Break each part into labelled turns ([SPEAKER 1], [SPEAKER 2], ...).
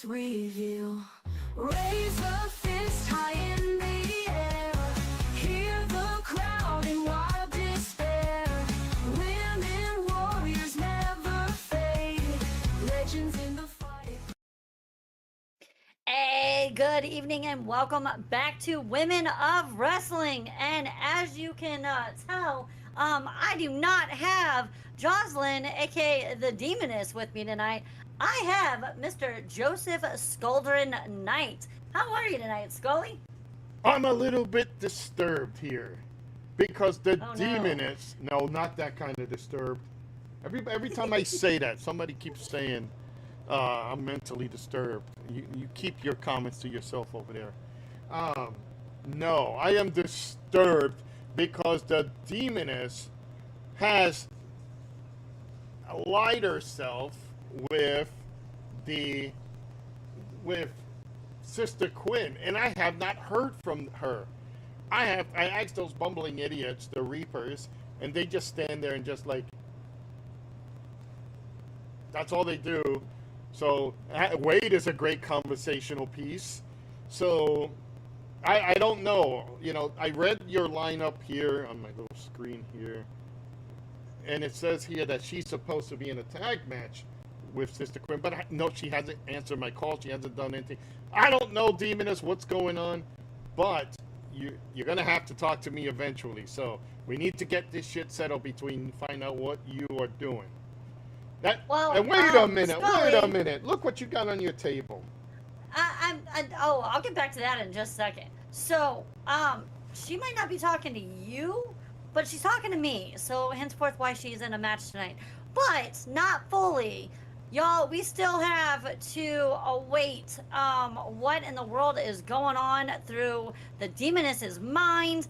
[SPEAKER 1] Let's review. Raise a fist high in the air. Hear the crowd in wild despair. Women warriors never fade. Legends in the fight.
[SPEAKER 2] Hey, good evening and welcome back to Women of Wrestling. And as you can tell, I do not have Jocelyn, aka the Demoness, with me tonight. I have Mr. Joseph Sculdrin Knight. How are you tonight, Scully?
[SPEAKER 3] I'm a little bit disturbed here because the
[SPEAKER 2] Oh, no.
[SPEAKER 3] Demoness, no, not that kind of disturbed. Every time I say that, somebody keeps saying I'm mentally disturbed. You keep your comments to yourself over there. No, I am disturbed because the Demoness has allied herself with Sister Quinn, and I have not heard from her. I asked those bumbling idiots, the Reapers, and they just stand there and just like, that's all they do. So Wade is a great conversational piece. So I don't know. You know, I read your lineup here on my little screen here, and it says here that she's supposed to be in a tag match with Sister Quinn, but no, she hasn't answered my call. She hasn't done anything. I don't know, Demoness, what's going on, but you're gonna have to talk to me eventually. So we need to get this shit settled find out what you are doing. And wait a minute,
[SPEAKER 2] Scully,
[SPEAKER 3] wait a minute. Look what you got on your table.
[SPEAKER 2] I'll get back to that in just a second. So, she might not be talking to you, but she's talking to me. So, henceforth, why she's in a match tonight. But not fully. Y'all, we still have to await what in the world is going on through the Demoness's mind.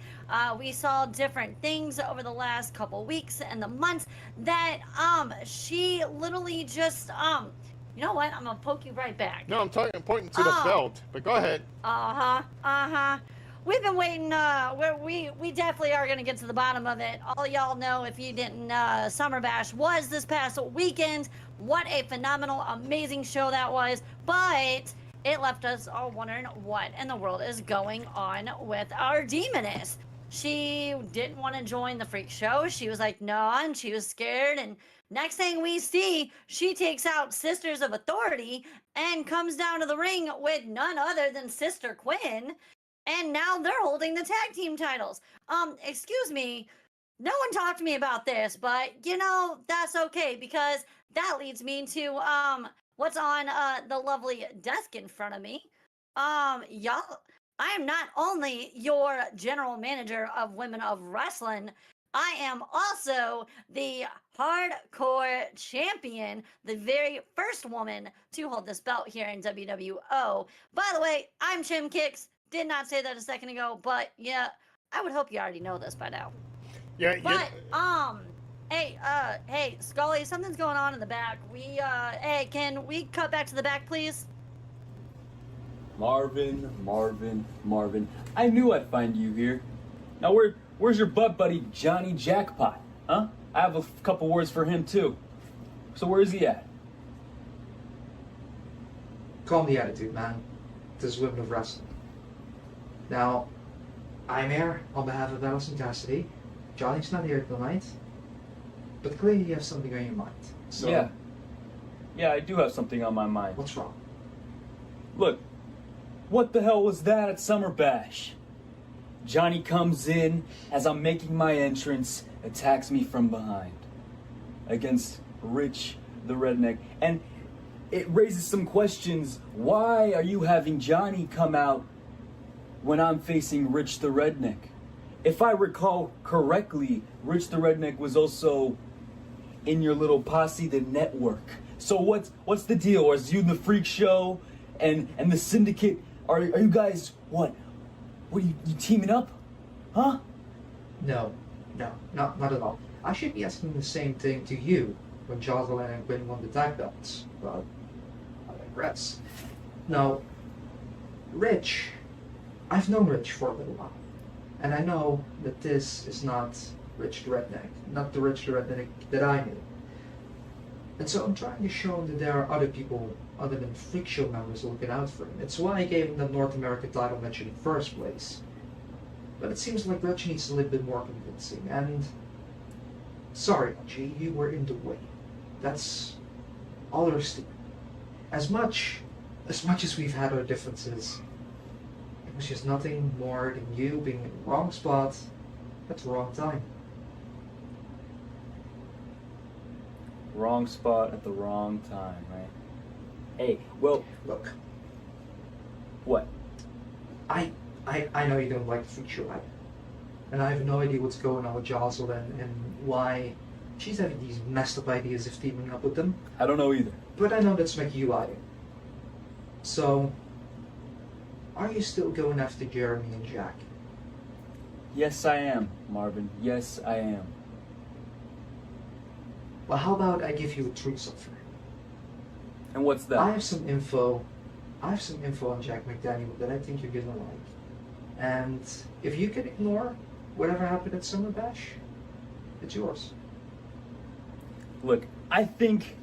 [SPEAKER 2] We saw different things over the last couple weeks and the months that she literally just you know what? I'm gonna poke you right back.
[SPEAKER 3] No, I'm pointing to the belt, but go ahead.
[SPEAKER 2] We've been waiting. We definitely are gonna get to the bottom of it. All y'all know, if you didn't, Summer Bash was this past weekend. What a phenomenal, amazing show that was. But it left us all wondering what in the world is going on with our Demoness. She didn't want to join the freak show. She was like, no, and she was scared. And next thing we see, she takes out Sisters of Authority and comes down to the ring with none other than Sister Quinn. And now they're holding the tag team titles. Excuse me, no one talked to me about this, but you know, that's okay, because that leads me to what's on the lovely desk in front of me. Y'all, I am not only your general manager of Women of Wrestling, I am also the hardcore champion, the very first woman to hold this belt here in WWO. By the way, I'm Chim Kicks. Did not say that a second ago, but yeah, I would hope you already know this by now.
[SPEAKER 3] Yeah.
[SPEAKER 2] But hey, Scully, something's going on in the back. Hey, can we cut back to the back, please?
[SPEAKER 4] Marvin. I knew I'd find you here. Now, where's your butt buddy, Johnny Jackpot? Huh? I have a couple words for him, too. So where is he at?
[SPEAKER 5] Calm the attitude, man. This is Women of Wrestling. Now, I'm here on behalf of Allison Cassidy. Johnny's not here tonight, but clearly you have something on your mind. So,
[SPEAKER 4] Yeah, I do have something on my mind.
[SPEAKER 5] what's wrong?
[SPEAKER 4] Look, what the hell was that at Summer Bash? Johnny comes in as I'm making my entrance, attacks me from behind against Rich the Redneck, and it raises some questions. Why are you having Johnny come out when I'm facing Rich the Redneck? If I recall correctly, Rich the Redneck was also in your little posse, the network. So what's the deal? Is you the freak show and the syndicate? Are you guys what? What are you teaming up? Huh?
[SPEAKER 5] No, not at all. I should be asking the same thing to you when Jocelyn and Quinn won the tag belts, but I digress. Now, Rich, I've known Rich for a little while, and I know that this is not Rich the Redneck, not the Rich the Redneck that I knew. And so I'm trying to show him that there are other people other than Freak Show members looking out for him. It's why I gave him the North American title match in the first place. But it seems like Dutch needs a little bit more convincing, and... Sorry, G, you were in the way. That's all there is to it. As much as we've had our differences, it was just nothing more than you being in the wrong spot at the wrong time.
[SPEAKER 4] Wrong spot at the wrong time, right? Hey, well,
[SPEAKER 5] Look,
[SPEAKER 4] what?
[SPEAKER 5] I know you don't like the Freak Show, and I have no idea what's going on with Jocelyn and why she's having these messed up ideas of teaming up with them.
[SPEAKER 4] I don't know either.
[SPEAKER 5] But I know that's making you either. So, are you still going after Jeremy and Jack?
[SPEAKER 4] Yes, I am, Marvin. Yes, I am.
[SPEAKER 5] Well, how about I give you a truth offer?
[SPEAKER 4] And what's that?
[SPEAKER 5] I have some info on Jack McDaniel that I think you're gonna like. And if you can ignore whatever happened at Summer Bash, it's yours.
[SPEAKER 4] Look, I think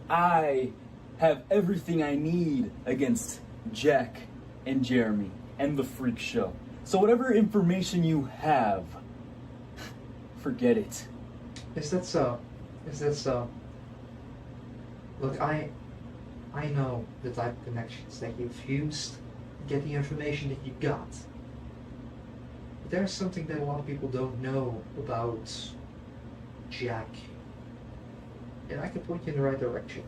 [SPEAKER 4] I have everything I need against Jack and Jeremy and the Freak Show. So whatever information you have, forget it.
[SPEAKER 5] Is that so? Is that so? Look, I know the type of connections that you've used to get the information that you got. But there's something that a lot of people don't know about Jack. And I can point you in the right direction.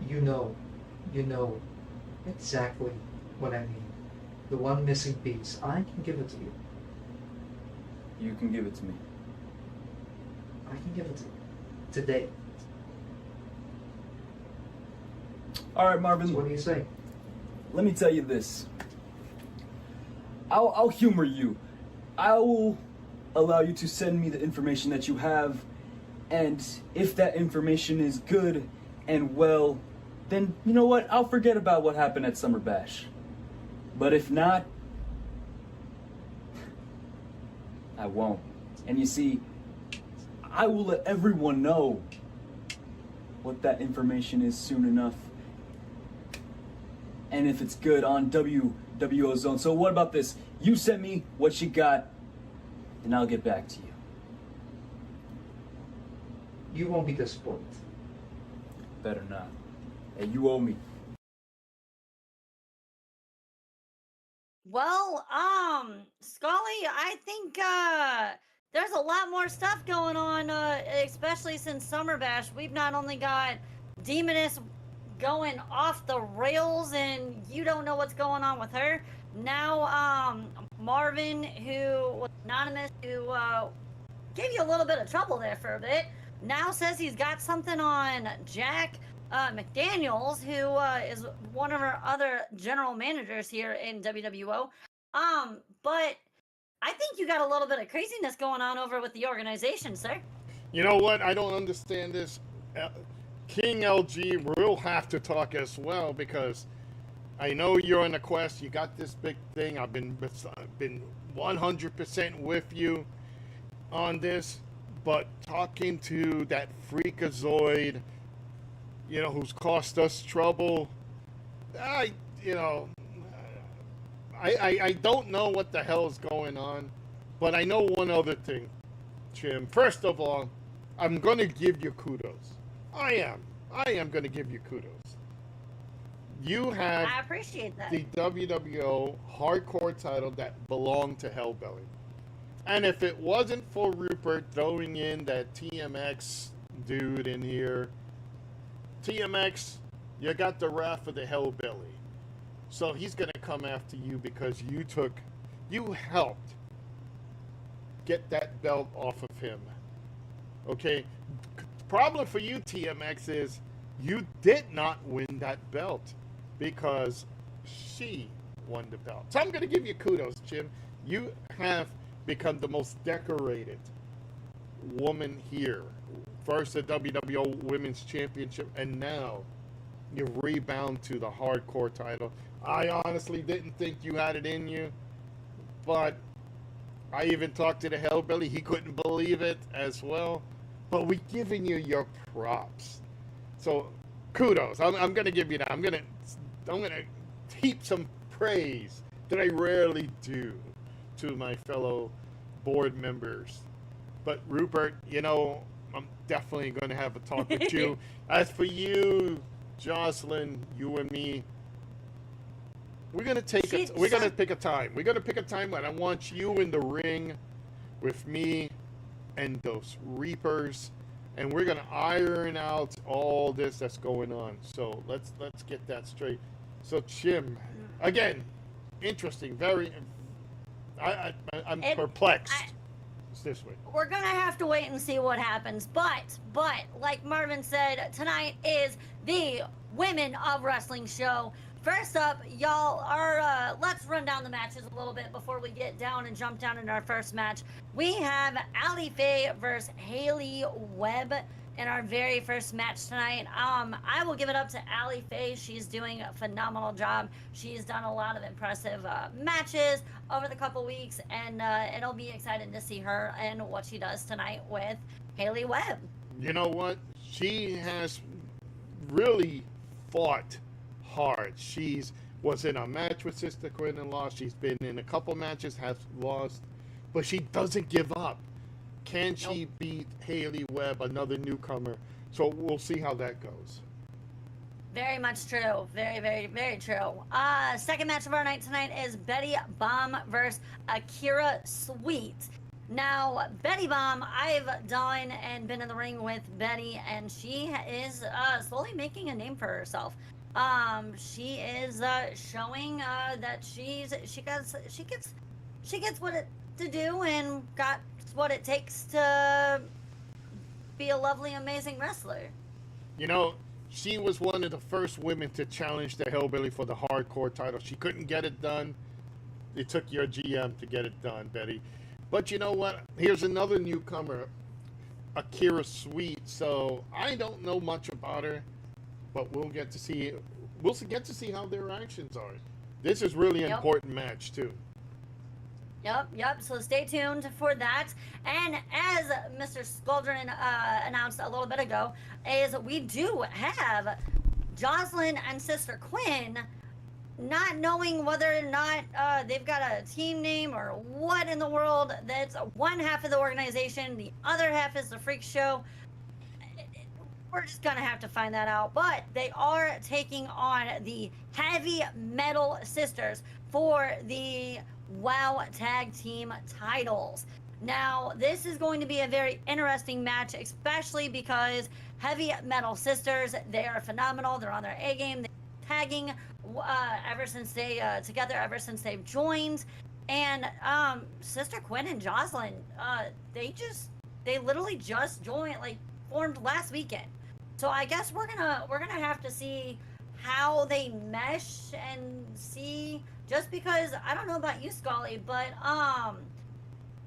[SPEAKER 5] You know exactly what I mean. The one missing piece, I can give it to you.
[SPEAKER 4] You can give it to me.
[SPEAKER 5] I can give it to you. Today.
[SPEAKER 4] All right, Marvin.
[SPEAKER 5] So what do you say?
[SPEAKER 4] Let me tell you this. I'll humor you. I will allow you to send me the information that you have, and if that information is good and well, then you know what? I'll forget about what happened at Summer Bash. But if not, I won't. And you see, I will let everyone know what that information is soon enough. And if it's good on WWO Zone. So what about this? You send me what you got, and I'll get back to you.
[SPEAKER 5] You won't be disappointed.
[SPEAKER 4] Better not. Hey, you owe me.
[SPEAKER 2] Well, Scully, I think there's a lot more stuff going on, especially since Summer Bash. We've not only got Demoness going off the rails, and you don't know what's going on with her. Now, Marvin, who was anonymous, who gave you a little bit of trouble there for a bit, now says he's got something on Jack McDaniels, who is one of our other general managers here in WWO. But I think you got a little bit of craziness going on over with the organization, sir.
[SPEAKER 3] You know what? I don't understand this. King LG will have to talk as well, because I know you're on a quest. You got this big thing. I've been 100% with you on this, but talking to that freakazoid, you know, who's cost us trouble, I don't know what the hell is going on, but I know one other thing, Jim. First of all, I'm going to give you kudos. I am going to give you kudos. You had
[SPEAKER 2] I appreciate that.
[SPEAKER 3] the WWO hardcore title that belonged to Hellbelly. And if it wasn't for Rupert throwing in that TMX dude in here, TMX, you got the wrath of the Hellbelly. So he's going to come after you because you helped get that belt off of him. Okay? Problem for you, TMX, is you did not win that belt because she won the belt. So I'm going to give you kudos, Jim. You have become the most decorated woman here. First the WWO Women's Championship, and now you rebound to the hardcore title. I honestly didn't think you had it in you, but I even talked to the Hellbilly. He couldn't believe it as well. But we giving you your props. So kudos. I'm gonna give you that. I'm gonna heap some praise that I rarely do to my fellow board members. But Rupert, you know, I'm definitely going to have a talk with you. As for you, Jocelyn, you and me, we're going to pick a time. We're going to pick a time when I want you in the ring with me and those Reapers, and we're going to iron out all this that's going on. So let's get that straight. So Chim, again, interesting, very. I'm perplexed. It's this way.
[SPEAKER 2] We're gonna have to wait and see what happens, but like Marvin said, tonight is the Women of Wrestling show. First up, y'all are let's run down the matches a little bit before we get down and jump down into our first match. We have Ali Faye versus Haley Webb in our very first match tonight. I will give it up to Ali Faye. She's doing a phenomenal job. She's done a lot of impressive matches over the couple weeks, and it'll be exciting to see her and what she does tonight with Haley Webb.
[SPEAKER 3] You know what? She has really fought hard. She's was in a match with Sister Quinn and lost. She's been in a couple matches, has lost, but she doesn't give up. Can she beat Haley Webb, another newcomer? So we'll see how that goes.
[SPEAKER 2] Very much true. Very, very, very true. Second match of our night tonight is Betty Bomb versus Akira Sweet. Now, Betty Bomb, I've done and been in the ring with Betty, and she is slowly making a name for herself. She is showing that she gets what it to do and got what it takes to be a lovely, amazing wrestler.
[SPEAKER 3] You know, she was one of the first women to challenge the Hellbilly for the hardcore title. She couldn't get it done. It took your GM to get it done, Betty. But you know what? Here's another newcomer, Akira Sweet. So I don't know much about her, but we'll get to see. We'll get to see how their actions are. This is really an important match too.
[SPEAKER 2] Yep. So stay tuned for that. And as Mr. Squadron announced a little bit ago, is we do have Jocelyn and Sister Quinn not knowing whether or not they've got a team name or what in the world. That's one half of the organization. The other half is the Freak Show. We're just gonna have to find that out. But they are taking on the Heavy Metal Sisters for the WOW Tag Team titles. Now, this is going to be a very interesting match, especially because Heavy Metal Sisters, they are phenomenal. They're on their A game. They're tagging ever since ever since they've joined. And Sister Quinn and Jocelyn, they literally just joined, like formed last weekend. So I guess we're gonna have to see how they mesh and see. Just because I don't know about you, Scully, but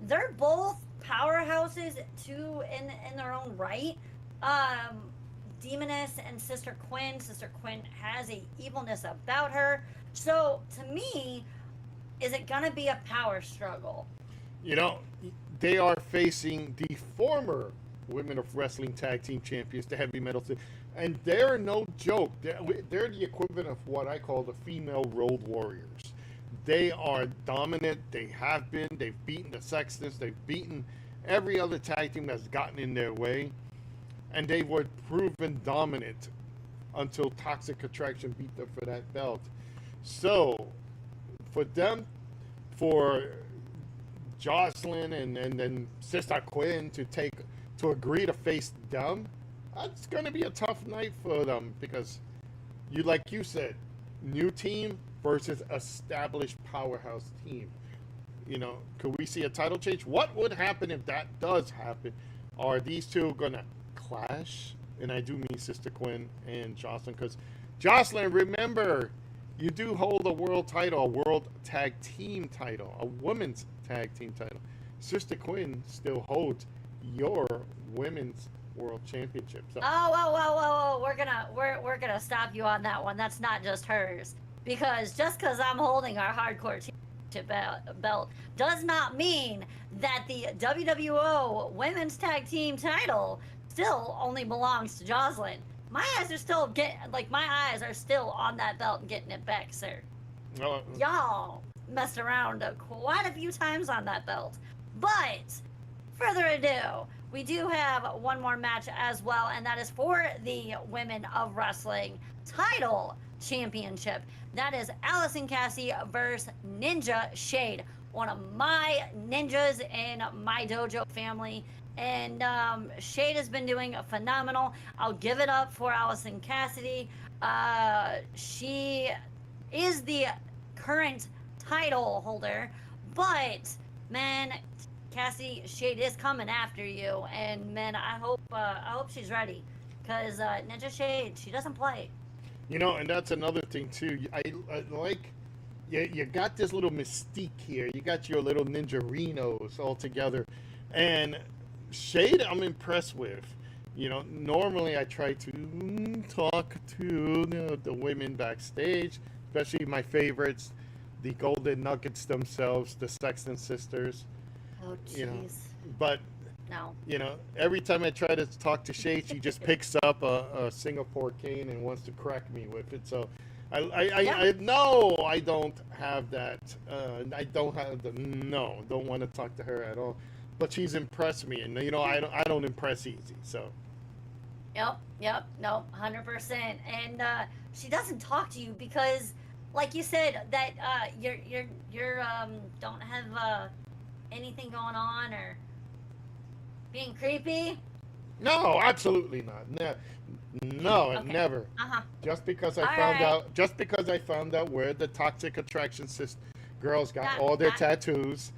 [SPEAKER 2] they're both powerhouses too in their own right. Demoness and Sister Quinn. Sister Quinn has a evilness about her. So to me, is it gonna be a power struggle?
[SPEAKER 3] You know, they are facing the former Women of Wrestling Tag Team Champions, the Heavy Metal, and they're no joke. They're the equivalent of what I call the female Road Warriors. They are dominant. They have been. They've beaten the Sextons. They've beaten every other tag team that's gotten in their way, and they were proven dominant until Toxic Attraction beat them for that belt. So, for Jocelyn and then Sister Quinn to agree to face them, that's going to be a tough night for them because, like you said, new team versus established powerhouse team. You know, could we see a title change? What would happen if that does happen? Are these two going to clash? And I do mean Sister Quinn and Jocelyn, because Jocelyn, remember, you do hold a world title, a world tag team title, a women's tag team title. Sister Quinn still holds your women's world championship. So.
[SPEAKER 2] Oh, we're gonna stop you on that one. That's not just hers, because just because I'm holding our hardcore belt does not mean that the WWO Women's Tag Team title still only belongs to Jocelyn. My eyes are still on that belt and getting it back, sir.
[SPEAKER 3] No,
[SPEAKER 2] Y'all messed around quite a few times on that belt. But further ado, we do have one more match as well, and that is for the Women of Wrestling title championship. That is Allison Cassie versus Ninja Shade, one of my ninjas in my dojo family. And Shade has been doing phenomenal. I'll give it up for Allison Cassidy. She is the current title holder, but man, Cassie, Shade is coming after you, and man, I hope she's ready, cause Ninja Shade, she doesn't play.
[SPEAKER 3] you know, and that's another thing too. I like you got this little mystique here. You got your little ninjarinos all together, and Shade, I'm impressed with. You know, normally I try to talk to the women backstage, especially my favorites, the Golden Nuggets themselves, the Sexton sisters.
[SPEAKER 2] Oh jeez.
[SPEAKER 3] You know, but
[SPEAKER 2] No.
[SPEAKER 3] you know, every time I try to talk to Shade, she just picks up a Singapore cane and wants to crack me with it. So, I no, I don't have that. I don't have the don't want to talk to her at all. But she's impressed me, and you know, I don't impress easy. So.
[SPEAKER 2] Yep, no, 100%. And she doesn't talk to you because, like you said, that you're don't have anything going on or being creepy.
[SPEAKER 3] No, absolutely not. No,
[SPEAKER 2] Okay.
[SPEAKER 3] never.
[SPEAKER 2] Uh-huh.
[SPEAKER 3] Just because I
[SPEAKER 2] All
[SPEAKER 3] found out where the Toxic Attraction girls got
[SPEAKER 2] That-
[SPEAKER 3] all their
[SPEAKER 2] that-
[SPEAKER 3] tattoos,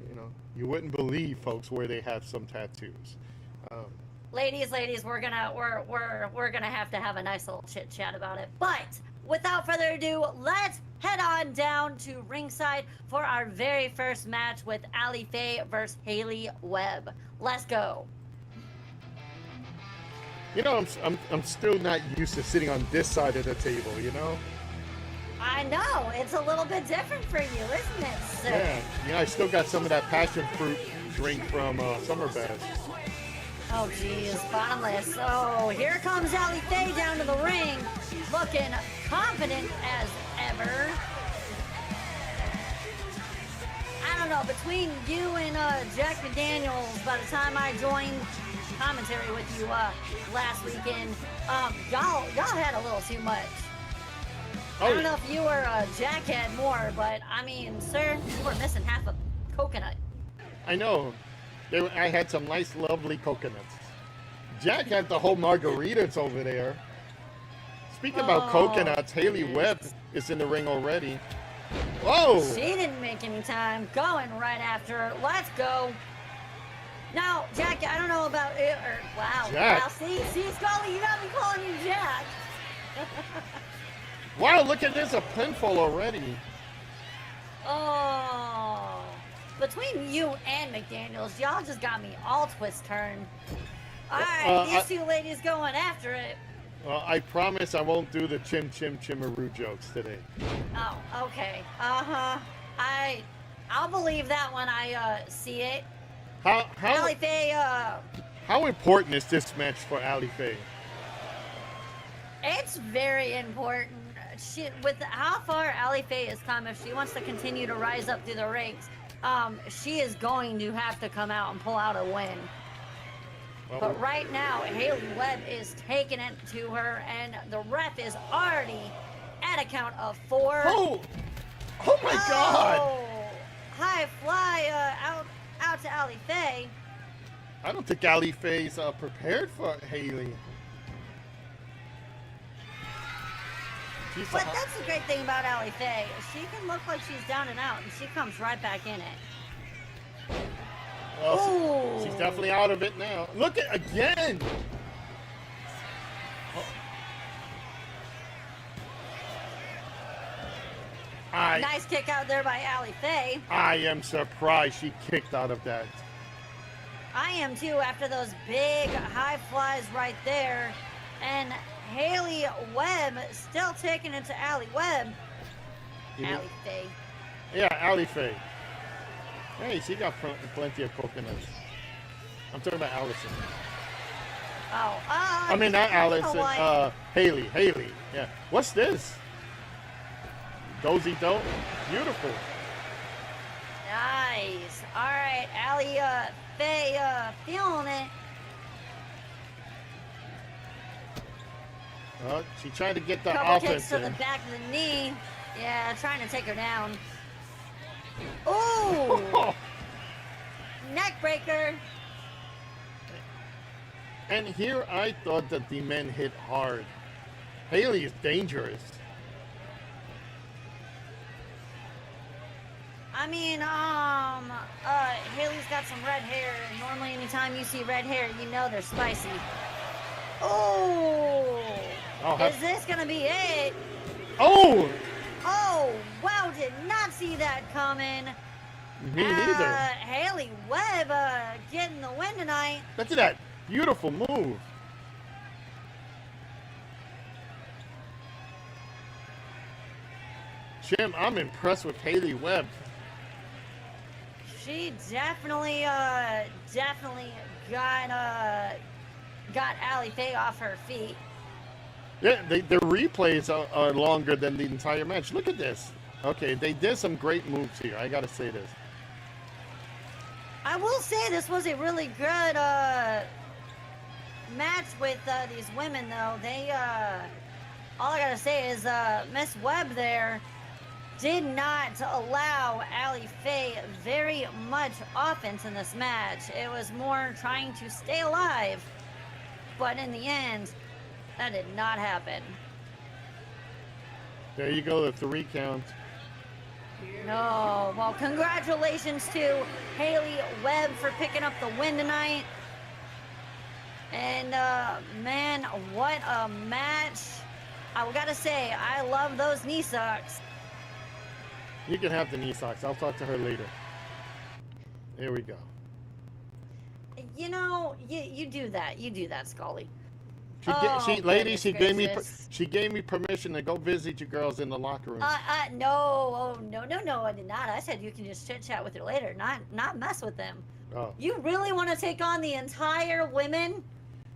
[SPEAKER 3] you know, you wouldn't believe, folks, where they have some tattoos.
[SPEAKER 2] Ladies, we're gonna have to have a nice little chit chat about it. But without further ado, let's head on down to ringside for our very first match with Ali Faye versus Haley Webb. Let's go.
[SPEAKER 3] You know, I'm still not used to sitting on this side of the table. You know.
[SPEAKER 2] I know it's a little bit different for you, isn't it, sir?
[SPEAKER 3] Yeah. You know, I still got some of that passion fruit drink from Summer Bash.
[SPEAKER 2] Oh, geez, bottomless. So here comes Ali Faye down to the ring, looking confident as ever. I don't know, between you and Jack McDaniels, by the time I joined commentary with you last weekend, y'all had a little too much. I don't know if you or Jack had more, but I mean, sir, you were missing half a coconut.
[SPEAKER 3] I know. I had some nice, lovely coconuts. Jack had the whole margaritas over there. Speaking about coconuts, Haley Webb is in the ring already. Whoa!
[SPEAKER 2] She didn't make any time. Going right after her. Let's go. Now, Jack, I don't know about it. Wow.
[SPEAKER 3] Jack.
[SPEAKER 2] Wow, see, Scully, you got me calling you Jack.
[SPEAKER 3] Wow, look at this, a pinfall already.
[SPEAKER 2] Oh. Between you and McDaniels, y'all just got me all twist-turned. All right, these two ladies going after it.
[SPEAKER 3] Well, I promise I won't do the chim-chim-chimaroo jokes today.
[SPEAKER 2] Oh, okay. Uh-huh. I'll believe that when I see it. Ali Faye,
[SPEAKER 3] how important is this match for Ali Faye?
[SPEAKER 2] it's very important. With how far Ali Faye has come, if she wants to continue to rise up through the ranks, she is going to have to come out and pull out a win. But right now, Haley Webb is taking it to her, and the ref is already at a count of 4.
[SPEAKER 3] Oh my God!
[SPEAKER 2] High fly out to Ali Faye.
[SPEAKER 3] I don't think Ali Faye's prepared for Haley.
[SPEAKER 2] But that's the great thing about Ali Faye. She can look like she's down and out, and she comes right back in it.
[SPEAKER 3] Well, she's definitely out of it now. Look at again.
[SPEAKER 2] Nice kick out there by Ali Faye.
[SPEAKER 3] I am surprised she kicked out of that.
[SPEAKER 2] I am too, after those big high flies right there. And Haley Webb still taking it to Ali Webb. Ali Faye.
[SPEAKER 3] Yeah, Ali Faye. Hey, she got plenty of coconuts. I'm talking about Allison.
[SPEAKER 2] Oh,
[SPEAKER 3] I mean, not
[SPEAKER 2] you know
[SPEAKER 3] Allison.
[SPEAKER 2] what?
[SPEAKER 3] Haley. Haley. Yeah. What's this? Dozy Doe. Beautiful.
[SPEAKER 2] Nice. All right, Allie, Faye, feeling it.
[SPEAKER 3] She tried to get the
[SPEAKER 2] Couple
[SPEAKER 3] offense
[SPEAKER 2] kicks to the
[SPEAKER 3] in.
[SPEAKER 2] back of the knee. Yeah, trying to take her down. Ooh, neck breaker.
[SPEAKER 3] And here I thought that the men hit hard. Haley is dangerous.
[SPEAKER 2] I mean, Haley's got some red hair. And normally, anytime you see red hair, you know they're spicy. Oh, is this gonna be it?
[SPEAKER 3] Oh!
[SPEAKER 2] Oh, wow, did not see that coming.
[SPEAKER 3] Me neither.
[SPEAKER 2] Haley Webb getting the win tonight.
[SPEAKER 3] Look at that. Beautiful move. Jim, I'm impressed with Haley Webb.
[SPEAKER 2] She definitely got Allie Faye off her feet.
[SPEAKER 3] Yeah, the replays are longer than the entire match. Look at this. Okay, they did some great moves here. I gotta say this.
[SPEAKER 2] I will say this was a really good match with these women, though. They all I gotta say is Miss Webb there did not allow Allie Faye very much offense in this match. It was more trying to stay alive, but in the end, that did not happen.
[SPEAKER 3] There you go, the 3 count.
[SPEAKER 2] No, well, congratulations to Haley Webb for picking up the win tonight. And man, what a match. I gotta say, I love those knee socks.
[SPEAKER 3] You can have the knee socks. I'll talk to her later. There we go.
[SPEAKER 2] You know, you do that. You do that, Scully.
[SPEAKER 3] Ladies,
[SPEAKER 2] goodness
[SPEAKER 3] she gave me permission to go visit you girls in the locker room.
[SPEAKER 2] No, oh, no, I did not. I said you can just chit chat with her later, not mess with them.
[SPEAKER 3] Oh.
[SPEAKER 2] You really want to take on the entire women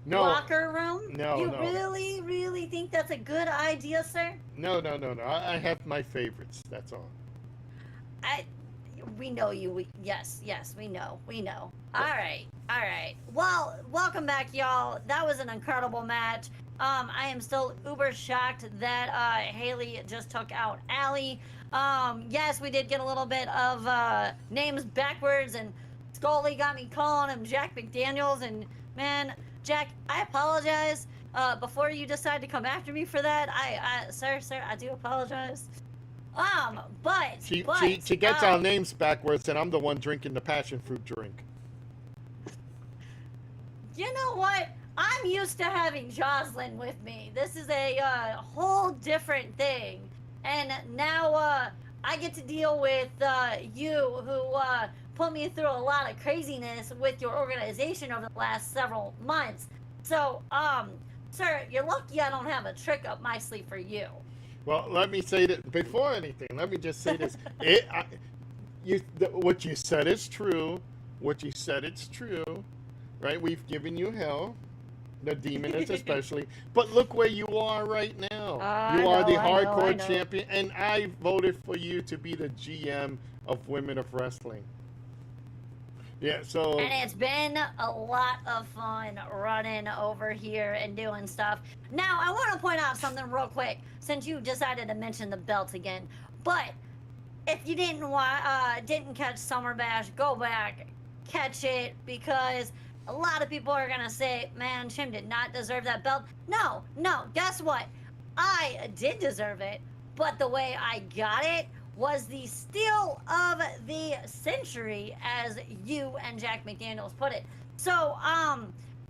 [SPEAKER 2] locker room?
[SPEAKER 3] No,
[SPEAKER 2] you
[SPEAKER 3] no.
[SPEAKER 2] really think that's a good idea, sir?
[SPEAKER 3] No. I have my favorites. That's all.
[SPEAKER 2] We know you. Yes, we know. All right. Well, welcome back, y'all. That was an incredible match. I am still uber shocked that Haley just took out Allie. Yes, we did get a little bit of names backwards, and Scully got me calling him Jack McDaniels. And man, Jack, I apologize. Before you decide to come after me for that, sir, I do apologize. But
[SPEAKER 3] She gets our names backwards, and I'm the one drinking the passion fruit drink.
[SPEAKER 2] You know what? I'm used to having Jocelyn with me. This is a whole different thing. And now I get to deal with you, who put me through a lot of craziness with your organization over the last several months. So, sir, you're lucky I don't have a trick up my sleeve for you.
[SPEAKER 3] Well, let me say that before anything. Let me just say this: what you said is true. What you said, it's true, right? We've given you hell, the demons especially. But look where you are right now. You are the hardcore champion, and I voted for you to be the GM of Women of Wrestling. Yeah, so...
[SPEAKER 2] And it's been a lot of fun running over here and doing stuff. Now, I want to point out something real quick, since you decided to mention the belt again. But if you didn't catch Summer Bash, go back, catch it, because a lot of people are going to say, man, Chim did not deserve that belt. No, guess what? I did deserve it, but the way I got it was the steal of the century, as you and Jack McDaniels put it. So,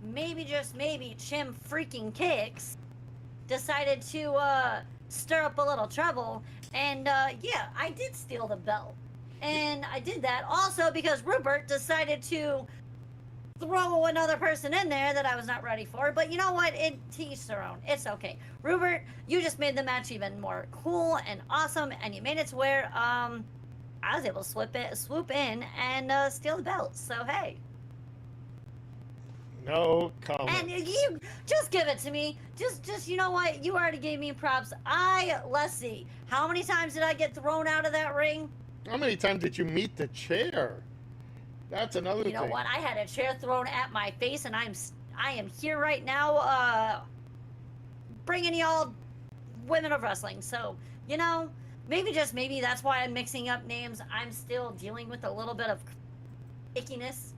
[SPEAKER 2] maybe, just maybe, Chim freaking Kicks decided to stir up a little trouble, and yeah, I did steal the belt. And I did that also because Rupert decided to throw another person in there that I was not ready for. But you know what? To each their own. It's okay. Rupert, you just made the match even more cool and awesome, and you made it to where I was able to swoop in and steal the belt. So hey.
[SPEAKER 3] No comment.
[SPEAKER 2] And you just give it to me. Just you know what? You already gave me props. Let's see. How many times did I get thrown out of that ring?
[SPEAKER 3] How many times did you meet the chair? That's another thing.
[SPEAKER 2] You know what? I had a chair thrown at my face, and I am here right now, bringing y'all Women of Wrestling. So you know, maybe just maybe that's why I'm mixing up names. I'm still dealing with a little bit of ickiness.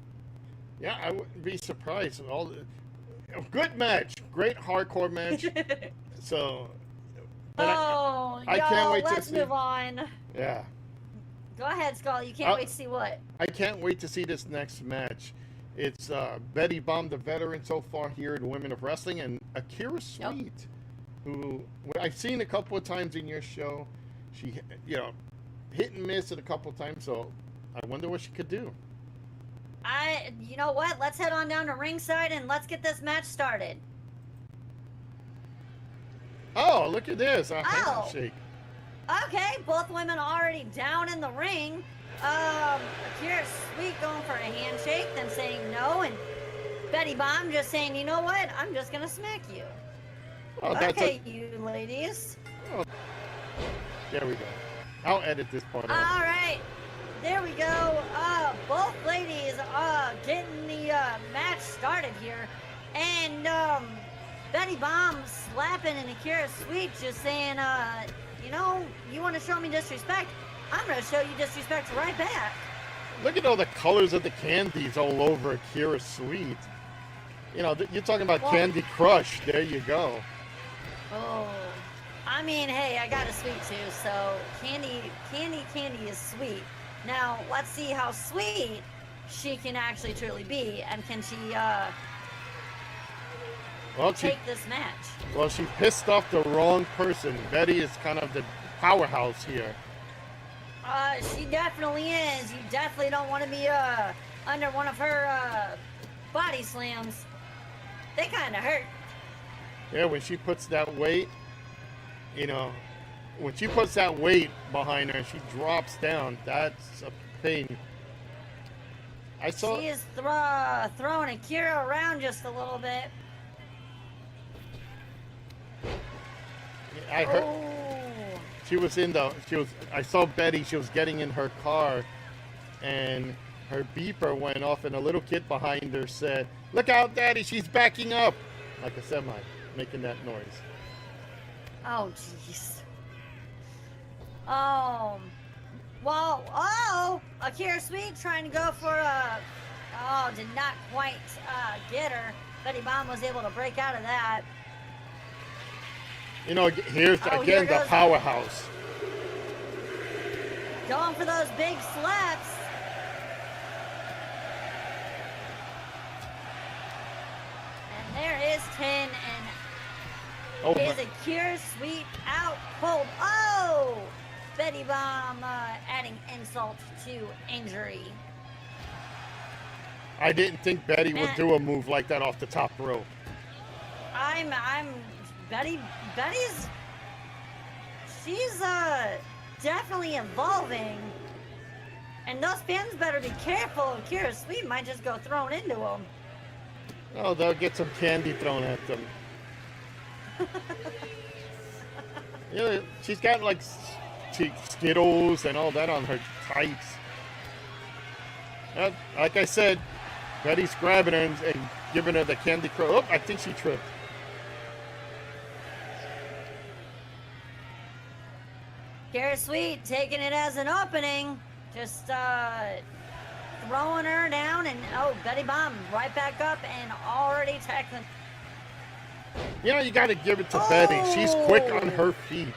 [SPEAKER 3] Yeah, I wouldn't be surprised. A good match, great hardcore match. So, but I can't wait
[SPEAKER 2] let's
[SPEAKER 3] to see.
[SPEAKER 2] move on.
[SPEAKER 3] Yeah,
[SPEAKER 2] Go ahead, Skull. You can't wait to see what.
[SPEAKER 3] I can't wait to see this next match. It's Betty Bomb, the veteran so far here in Women of Wrestling, and Akira Sweet, who I've seen a couple of times in your show. She, hit and miss it a couple of times. So I wonder what she could do.
[SPEAKER 2] You know what? Let's head on down to ringside and let's get this match started.
[SPEAKER 3] Oh, look at this! A
[SPEAKER 2] Oh.
[SPEAKER 3] handshake.
[SPEAKER 2] Okay, both women already down in the ring. Akira Sweet going for a handshake, then saying no, and Betty Bomb just saying, you know what? I'm just gonna smack you.
[SPEAKER 3] Oh,
[SPEAKER 2] Okay, you ladies.
[SPEAKER 3] Oh, there we go. I'll edit this part out.
[SPEAKER 2] All right, there we go. Both ladies getting the match started here, and Betty Bomb slapping and Akira Sweet just saying, you want to show me disrespect? I'm gonna show you disrespect right back.
[SPEAKER 3] Look at all the colors of the candies all over Akira Sweet. You're talking about Candy Crush. There you go.
[SPEAKER 2] Oh, I mean, hey, I got a sweet tooth, so candy is sweet. Now, let's see how sweet she can actually truly be, and can she take this match?
[SPEAKER 3] Well, she pissed off the wrong person. Betty is kind of the powerhouse here.
[SPEAKER 2] She definitely is. You definitely don't want to be under one of her body slams. They kind of hurt.
[SPEAKER 3] Yeah, when she puts that weight, when she puts that weight behind her and she drops down, that's a pain.
[SPEAKER 2] She is throwing Akira around just a little bit.
[SPEAKER 3] I heard
[SPEAKER 2] Oh.
[SPEAKER 3] I saw Betty, she was getting in her car and her beeper went off and a little kid behind her said, "Look out, Daddy, she's backing up." Like a semi, making that noise.
[SPEAKER 2] Oh, jeez. Akira Sweet trying to go for did not quite get her. Betty Bomb was able to break out of that.
[SPEAKER 3] Here's
[SPEAKER 2] Here
[SPEAKER 3] again the
[SPEAKER 2] goes-
[SPEAKER 3] powerhouse.
[SPEAKER 2] Going for those big slaps. And there is 10, and
[SPEAKER 3] Oh,
[SPEAKER 2] is Akira Sweet out cold. Oh! Betty Bomb adding insult to injury.
[SPEAKER 3] I didn't think Betty would do a move like that off the top rope.
[SPEAKER 2] She's definitely evolving. And those fans better be careful. Akira Sweet might just go thrown into them.
[SPEAKER 3] Oh, they'll get some candy thrown at them. She's got like Skittles and all that on her tights. Like I said, Betty's grabbing her and giving her the Candy Crush. Oh, I think she tripped.
[SPEAKER 2] Akira Sweet taking it as an opening. Just throwing her down, and Betty Bomb right back up and already tackling.
[SPEAKER 3] You got to give it to Betty. She's quick on her feet,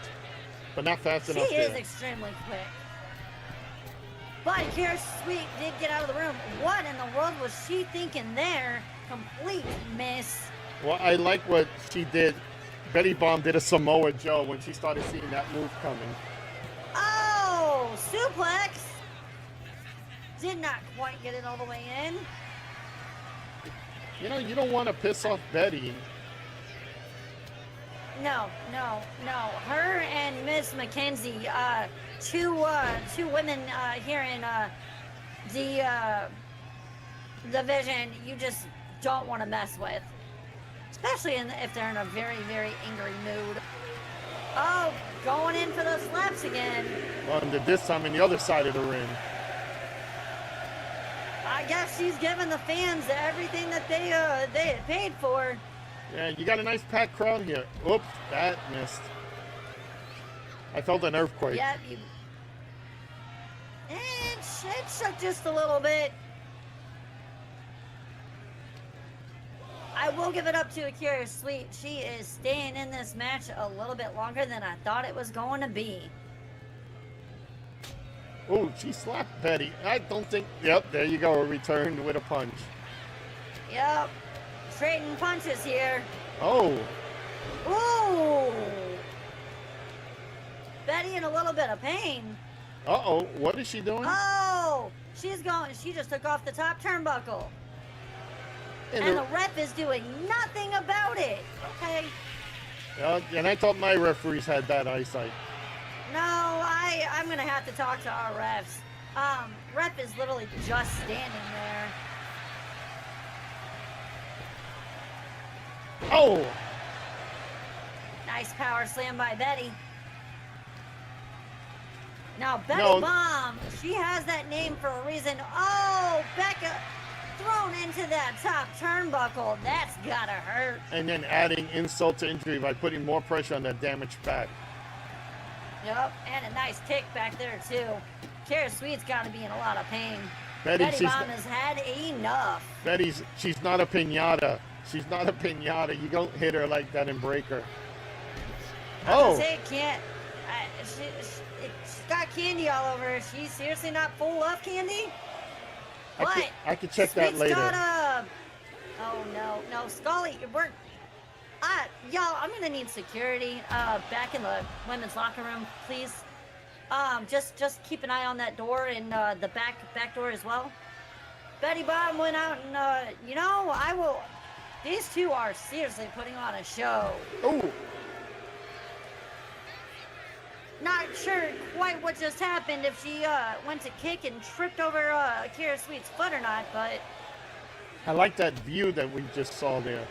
[SPEAKER 3] but not fast enough.
[SPEAKER 2] She is extremely quick. But Akira Sweet did get out of the room. What in the world was she thinking there? Complete miss.
[SPEAKER 3] Well, I like what she did. Betty Bomb did a Samoa Joe when she started seeing that move coming.
[SPEAKER 2] Oh, suplex. Did not quite get it all the way in.
[SPEAKER 3] You don't want to piss off Betty.
[SPEAKER 2] No, no, no. Her and Miss Mackenzie, two women here in the division, you just don't want to mess with, especially if they're in a very, very angry mood. Oh, going in for those slaps again.
[SPEAKER 3] And this time on the other side of the ring.
[SPEAKER 2] I guess she's giving the fans everything that they had paid for.
[SPEAKER 3] Yeah, you got a nice packed crowd here. Oops, that missed. I felt an earthquake.
[SPEAKER 2] Yep. It shook just a little bit. I will give it up to Akira Sweet. She is staying in this match a little bit longer than I thought it was going to be.
[SPEAKER 3] Oh, she slapped Betty. I don't think... Yep, there you go. Returned with a punch.
[SPEAKER 2] Yep. Trading punches here.
[SPEAKER 3] Oh.
[SPEAKER 2] Ooh. Betty in a little bit of pain.
[SPEAKER 3] Uh-oh. What is she doing?
[SPEAKER 2] Oh, she's going. She just took off the top turnbuckle. And the ref is doing nothing about it. Okay.
[SPEAKER 3] And I thought my referees had bad eyesight.
[SPEAKER 2] No, I'm gonna have to talk to our refs. Ref is literally just standing there.
[SPEAKER 3] Oh!
[SPEAKER 2] Nice power slam by Betty. Now Betty
[SPEAKER 3] No.
[SPEAKER 2] Bomb, she has that name for a reason. Oh, Becca thrown into that top turnbuckle. That's gotta hurt.
[SPEAKER 3] And then adding insult to injury by putting more pressure on that damaged back.
[SPEAKER 2] Yep, and a nice kick back there too. Kara Sweet's gotta be in a lot of pain.
[SPEAKER 3] Betty,
[SPEAKER 2] Betty Bomb has had enough.
[SPEAKER 3] She's not a piñata. She's not a piñata. You don't hit her like that and break her.
[SPEAKER 2] I say it can't. She's got candy all over her. She's seriously not full of candy? What?
[SPEAKER 3] I could check that
[SPEAKER 2] Sweet's
[SPEAKER 3] later.
[SPEAKER 2] got a... Oh no, Scully, we're... y'all, I'm gonna need security back in the women's locker room, please. Just keep an eye on that door and the back door as well. Betty Bomb went out and I will. These two are seriously putting on a show.
[SPEAKER 3] Oh,
[SPEAKER 2] Not sure quite what just happened, if she went to kick and tripped over Kara Sweet's foot or not, but
[SPEAKER 3] I like that view that we just saw there,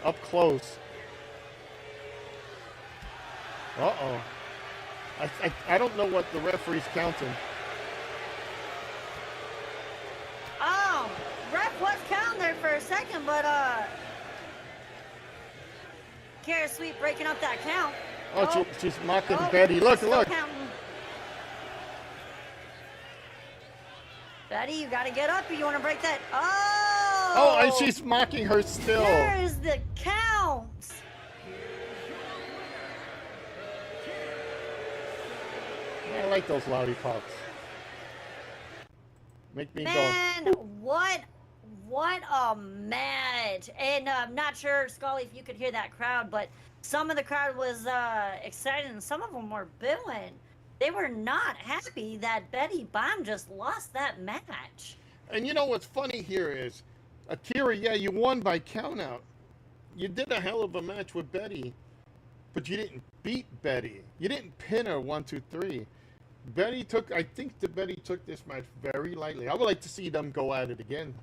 [SPEAKER 3] up close. Uh-oh. I don't know what the referee's counting.
[SPEAKER 2] oh, ref was counting there for a second, but Kara Sweet breaking up that count.
[SPEAKER 3] Oh, she's mocking
[SPEAKER 2] Oh,
[SPEAKER 3] Betty. Look,
[SPEAKER 2] still
[SPEAKER 3] look.
[SPEAKER 2] counting. Betty, you gotta get up if you want to break that. Oh!
[SPEAKER 3] Oh, and she's mocking her still.
[SPEAKER 2] There is the count.
[SPEAKER 3] I like those lollipops. Make me
[SPEAKER 2] Man, what a match. And I'm not sure, Scully, if you could hear that crowd, but some of the crowd was excited and some of them were booing. They were not happy that Betty Bomb just lost that match.
[SPEAKER 3] And you know what's funny here is, Akira, yeah, you won by countout. You did a hell of a match with Betty, but you didn't beat Betty. You didn't pin her 1, 2, 3. I think that Betty took this match very lightly. I would like to see them go at it again.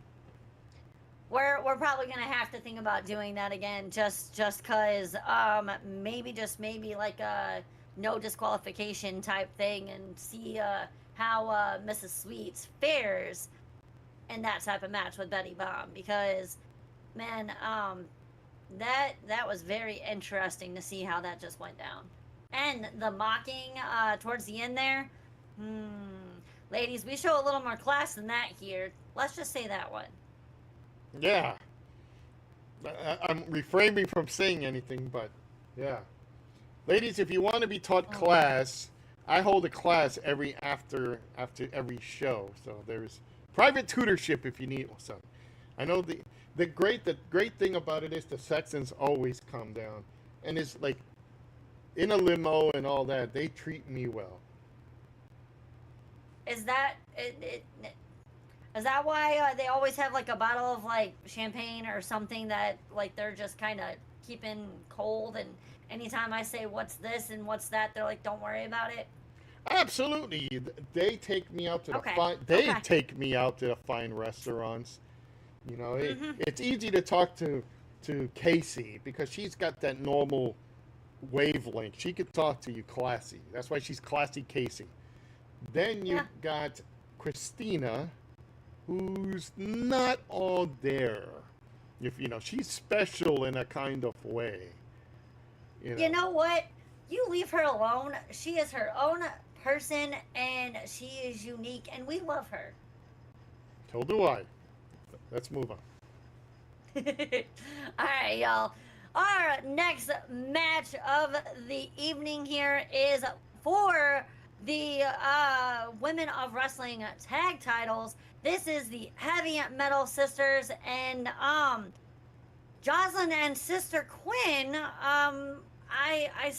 [SPEAKER 2] We're probably gonna have to think about doing that again, just cause maybe like a no disqualification type thing, and see how Mrs. Sweets fares in that type of match with Betty Bomb, because man, that was very interesting to see how that just went down. And the mocking towards the end there, ladies, we show a little more class than that here. Let's just say that one.
[SPEAKER 3] Yeah. I'm refraining from saying anything, but yeah. Ladies, if you want to be taught class, I hold a class after every show. So there's private tutorship if you need some. I know the great thing about it is the Saxons always come down, and it's like in a limo and all that. They treat me well.
[SPEAKER 2] Is that is that why they always have like a bottle of like champagne or something that like they're just kind of keeping cold anytime I say what's this and what's that, they're like, don't worry about it?
[SPEAKER 3] Absolutely. They take me out to the
[SPEAKER 2] Okay.
[SPEAKER 3] They take me out to the fine restaurants. You know, it's easy to talk to Casey because she's got that normal wavelength. She could talk to you classy. That's why she's Classy Casey. Then you got Christina, who's not all there. If you know, she's special in a kind of way.
[SPEAKER 2] You know what? You leave her alone. She is her own person, and she is unique, and we love her.
[SPEAKER 3] So do I. Let's move on.
[SPEAKER 2] All right, y'all. Our next match of the evening here is for the Women of Wrestling tag titles. This is the Heavy Metal Sisters, and Jocelyn and Sister Quinn. I am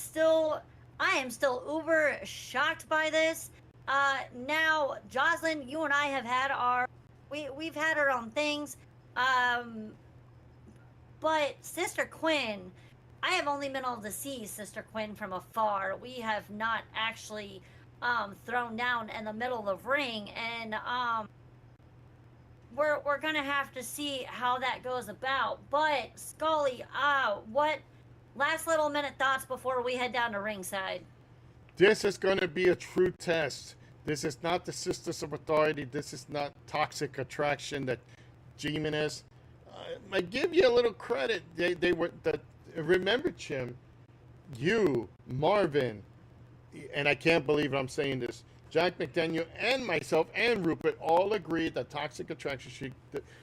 [SPEAKER 2] still uber shocked by this. Now, Jocelyn, you and I have had we've had our own things. But Sister Quinn, I have only been able to see Sister Quinn from afar. We have not actually thrown down in the middle of the ring, and we're gonna have to see how that goes about. But Scully, what last little minute thoughts before we head down to ringside?
[SPEAKER 3] This is going to be a true test. This is not the Sisters of Authority. This is not Toxic Attraction that G-Man is. I give you a little credit. They were remember, Jim, you, Marvin, and I can't believe I'm saying this, Jack McDaniel and myself and Rupert all agreed that Toxic Attraction should,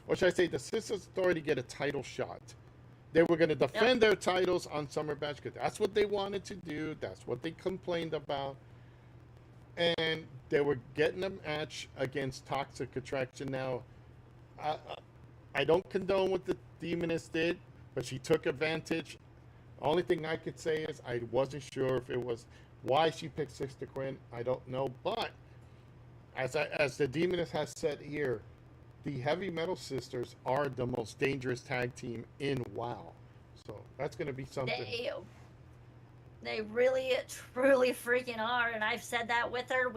[SPEAKER 3] or should I say, the Sisters of Authority get a title shot. They were going to defend their titles on Summer Bash because that's what they wanted to do. That's what they complained about. And they were getting a match against Toxic Attraction. Now, I don't condone what the Demoness did, but she took advantage. Only thing I could say is I wasn't sure if it was why she picked Sister Quinn. I don't know. But as the Demoness has said here, the Heavy Metal Sisters are the most dangerous tag team in WoW. So that's going to be something.
[SPEAKER 2] They really, truly freaking are, and I've said that with her.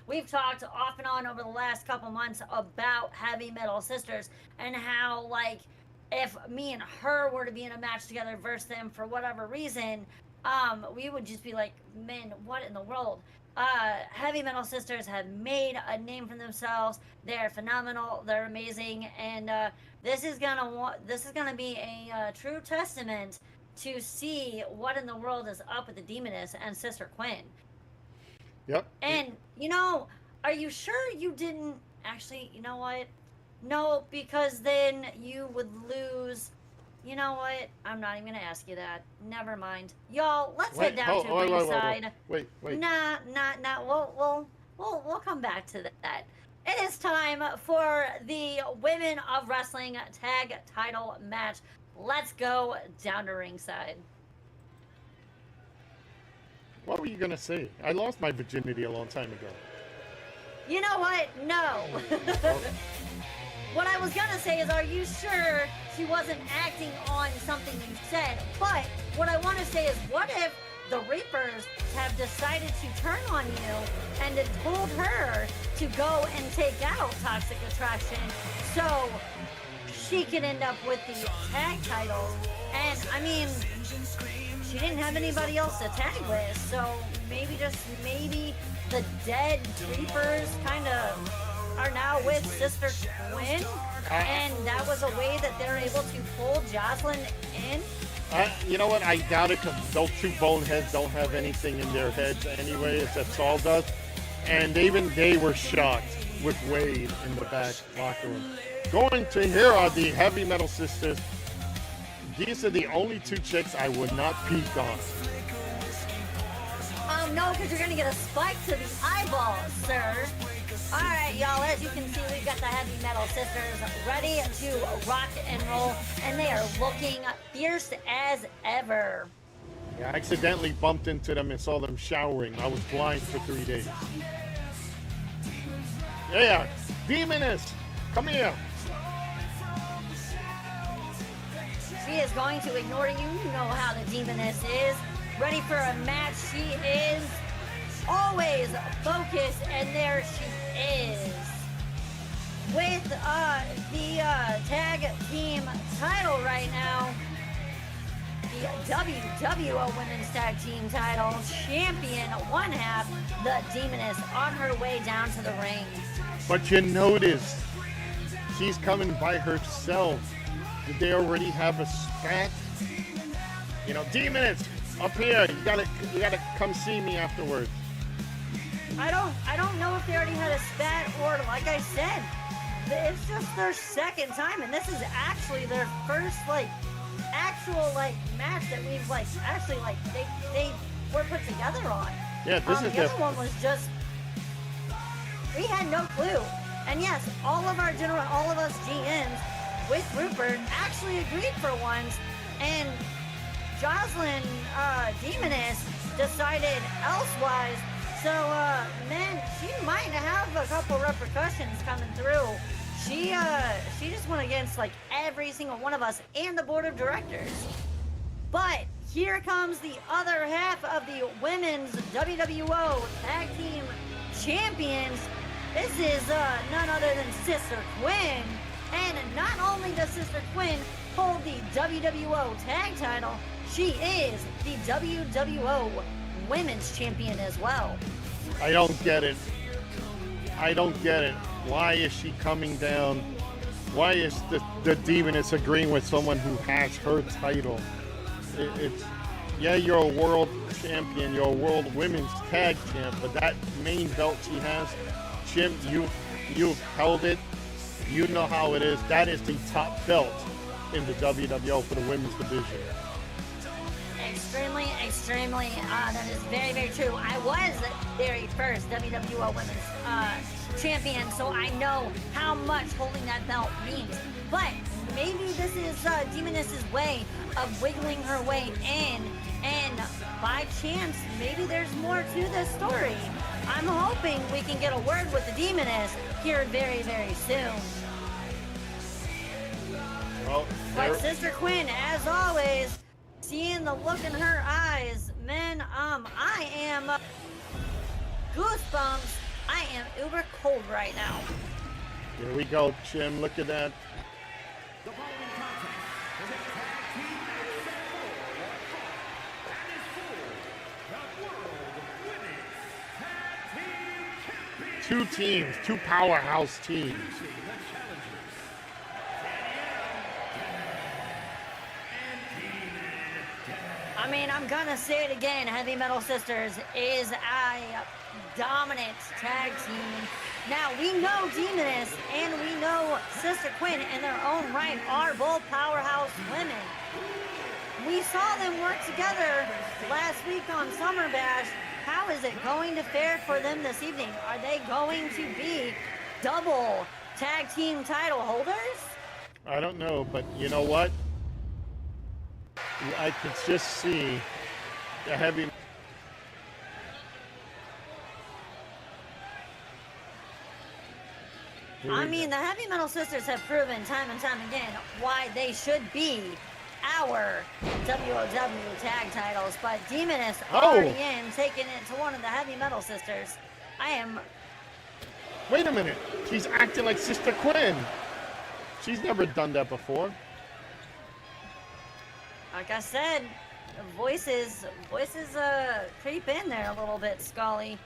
[SPEAKER 2] We've talked off and on over the last couple months about Heavy Metal Sisters and how, like, if me and her were to be in a match together versus them for whatever reason, we would just be like, man, what in the world? Heavy Metal Sisters have made a name for themselves. They're phenomenal. They're amazing, and this is gonna be a true testament to see what in the world is up with the Demoness and Sister Quinn.
[SPEAKER 3] Yep.
[SPEAKER 2] And you know, are you sure you didn't actually? You know what? No, because then you would lose. You know what? I'm not even gonna ask you that. Never mind, y'all. Let's head down to ringside.
[SPEAKER 3] Wait.
[SPEAKER 2] Nah. We'll come back to that. It is time for the Women of Wrestling tag title match. Let's go down to ringside.
[SPEAKER 3] What were you gonna say? I lost my virginity a long time ago.
[SPEAKER 2] You know what? No. What I was gonna say is, are you sure she wasn't acting on something you said? But what I want to say is, what if the Reapers have decided to turn on you and it told her to go and take out Toxic Attraction so she can end up with the tag titles? And I mean, she didn't have anybody else to tag with, so maybe the dead Reapers kind of are now with Sister Quinn, and that was a way that they're able to pull Jocelyn in.
[SPEAKER 3] You know what? I doubt it, because those two boneheads don't have anything in their heads anyway, except Saul does. And even they were shocked with Wade in the back locker room. Going to here are the Heavy Metal Sisters. These are the only two chicks I would not peek on.
[SPEAKER 2] No, because you're going to get a spike to the eyeballs, sir. All right, y'all, as you can see, we've got the Heavy Metal Sisters ready to rock and roll, and they are looking fierce as ever.
[SPEAKER 3] Yeah, I accidentally bumped into them and saw them showering. I was blind for 3 days. Yeah, Demoness, come here.
[SPEAKER 2] She is going to ignore you. You know how the Demoness is. ready for a match. She is always focused, and there she is. With the tag team title right now, the WWO Women's Tag Team title, champion one half, the Demoness, on her way down to the ring.
[SPEAKER 3] But you notice, she's coming by herself. Did they already have a spat? You know, Demoness, up here, you gotta come see me afterwards.
[SPEAKER 2] I don't know if they already had a spat or, like I said, it's just their second time, and this is actually their first actual match that we've actually they were put together on.
[SPEAKER 3] Yeah, this is
[SPEAKER 2] the other one was just, we had no clue. And yes, all of us GMs with Rupert actually agreed for once, and Jocelyn Demoness decided elsewise. So, man, she might have a couple repercussions coming through. She just went against every single one of us and the board of directors. But here comes the other half of the women's WWO Tag Team Champions. This is none other than Sister Quinn. And not only does Sister Quinn hold the WWO Tag title, she is the WWO Women's Champion as well.
[SPEAKER 3] I don't get it. Why is she coming down? Why is the Demoness agreeing with someone who has her title? Yeah, you're a world champion, you're a world women's tag champ, but that main belt she has, Jim, you've held it. You know how it is. That is the top belt in the WWO for the women's division.
[SPEAKER 2] Extremely, that is very, very true. I was the very first WWO Women's Champion, so I know how much holding that belt means. But maybe this is Demoness's way of wiggling her way in, and by chance, maybe there's more to this story. I'm hoping we can get a word with the Demoness here very, very soon.
[SPEAKER 3] Well,
[SPEAKER 2] But Sister Quinn, as always, seeing the look in her eyes, man, I am goosebumps. I am uber cold right now.
[SPEAKER 3] here we go, Jim. Look at that.
[SPEAKER 6] The following contest is a tag team match set for and is for the World Women's Tag Team Championship.
[SPEAKER 3] Two teams, two powerhouse teams.
[SPEAKER 6] Introducing the challengers,
[SPEAKER 2] I mean, I'm gonna say it again. Heavy Metal Sisters is a dominant tag team. Now, we know Demoness and we know Sister Quinn in their own right are both powerhouse women. We saw them work together last week on Summer Bash. How is it going to fare for them this evening? Are they going to be double tag team title holders?
[SPEAKER 3] I don't know, but you know what? I could just see the heavy.
[SPEAKER 2] I mean, the Heavy Metal Sisters have proven time and time again why they should be our WOW tag titles, but Demoness already in, taking it to one of the Heavy Metal Sisters.
[SPEAKER 3] Wait a minute. She's acting like Sister Quinn. She's never done that before.
[SPEAKER 2] Like I said, voices creep in there a little bit, Scully.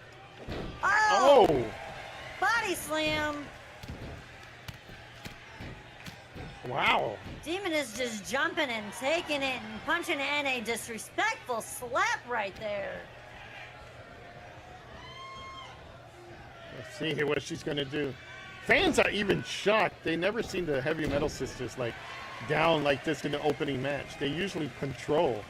[SPEAKER 2] Oh! Body slam!
[SPEAKER 3] Wow.
[SPEAKER 2] Demon is just jumping and taking it and punching it in a disrespectful slap right there.
[SPEAKER 3] Let's see here what she's gonna do. Fans are even shocked. They never seen the Heavy Metal Sisters down like this in the opening match. They usually control.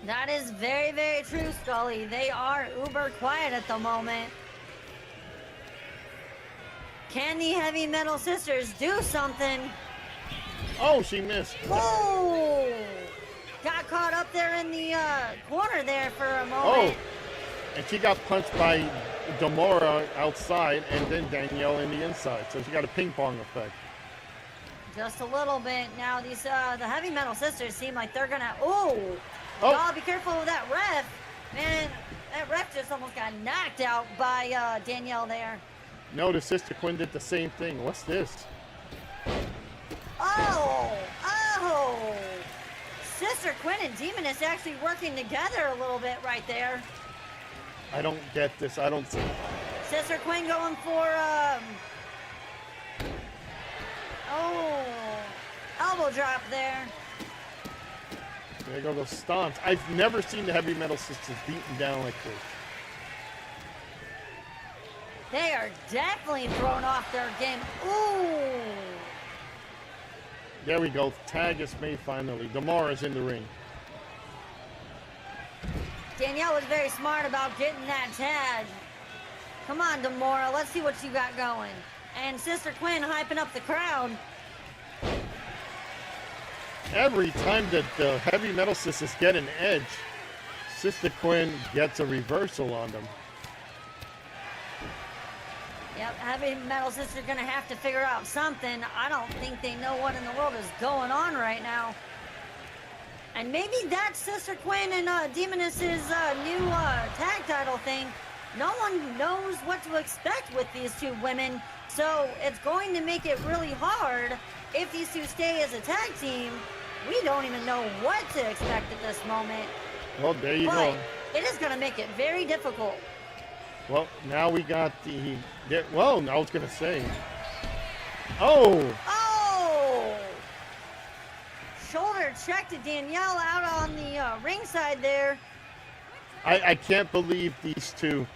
[SPEAKER 2] That is very, very true, Scully. They are uber quiet at the moment. Can the Heavy Metal Sisters do something?
[SPEAKER 3] Oh, she missed.
[SPEAKER 2] Oh! Got caught up there in the corner there for a moment.
[SPEAKER 3] Oh, and she got punched by Demora outside and then Danielle in the inside. So she got a ping pong effect.
[SPEAKER 2] Just a little bit. Now these the Heavy Metal Sisters seem like they're gonna. Oh,
[SPEAKER 3] Oh.
[SPEAKER 2] y'all be careful of that ref. Man, that ref just almost got knocked out by Danielle there.
[SPEAKER 3] Notice Sister Quinn did the same thing. What's this?
[SPEAKER 2] Oh, oh. Sister Quinn and Demoness actually working together a little bit right there.
[SPEAKER 3] I don't get this. I don't see.
[SPEAKER 2] Sister Quinn going for oh, elbow drop there.
[SPEAKER 3] There go those stomps. I've never seen the Heavy Metal Sisters beaten down like this.
[SPEAKER 2] They are definitely thrown off their game. Ooh.
[SPEAKER 3] There we go. Tag is made finally. Damara's in the ring.
[SPEAKER 2] Danielle was very smart about getting that tag. Come on, Demora, let's see what you got going. And Sister Quinn hyping up the crowd.
[SPEAKER 3] Every time that the Heavy Metal Sisters get an edge, Sister Quinn gets a reversal on them.
[SPEAKER 2] Yep, Heavy Metal Sister gonna have to figure out something. I don't think they know what in the world is going on right now. And maybe that's Sister Quinn and Demoness's new tag title thing. No one knows what to expect with these two women, so it's going to make it really hard if these two stay as a tag team. We don't even know what to expect at this moment.
[SPEAKER 3] Well, there you
[SPEAKER 2] But
[SPEAKER 3] go.
[SPEAKER 2] it is going to make it very difficult.
[SPEAKER 3] Well, now we got the... Well, I was going to say... Oh!
[SPEAKER 2] Oh! Shoulder check to Danielle out on the ringside there.
[SPEAKER 3] I can't believe these two.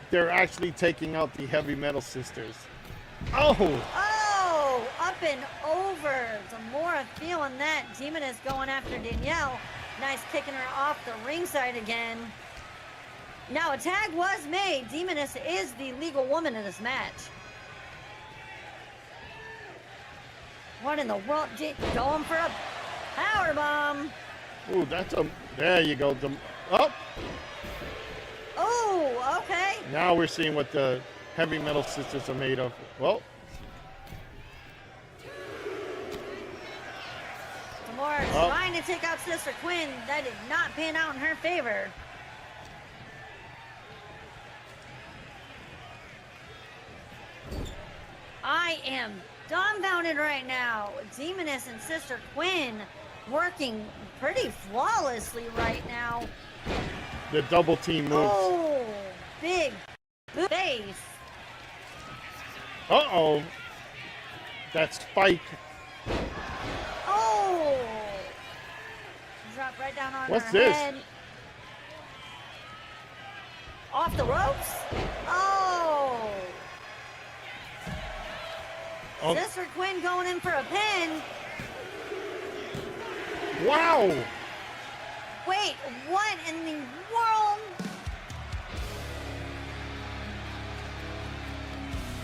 [SPEAKER 3] They're actually taking out the Heavy Metal Sisters. Oh!
[SPEAKER 2] Oh! Up and over. Zamora feeling that. Demoness going after Danielle. Nice kicking her off the ringside again. Now a tag was made. Demoness is the legal woman in this match. What in the world? Going for a power bomb.
[SPEAKER 3] Ooh, that's a... There you go. Oh!
[SPEAKER 2] Oh, okay.
[SPEAKER 3] Now we're seeing what the Heavy Metal Sisters are made of. Well,
[SPEAKER 2] Zamora trying to take out Sister Quinn. That did not pan out in her favor. I am dumbfounded right now. Demoness and Sister Quinn working pretty flawlessly right now.
[SPEAKER 3] the double team moves.
[SPEAKER 2] Oh, big face.
[SPEAKER 3] Uh-oh. That spike.
[SPEAKER 2] Oh! Drop right down on
[SPEAKER 3] What's
[SPEAKER 2] her
[SPEAKER 3] this?
[SPEAKER 2] head. Off the ropes? Oh!
[SPEAKER 3] Oh,
[SPEAKER 2] Sister Quinn going in for a pin.
[SPEAKER 3] wow.
[SPEAKER 2] Wait, what in the world?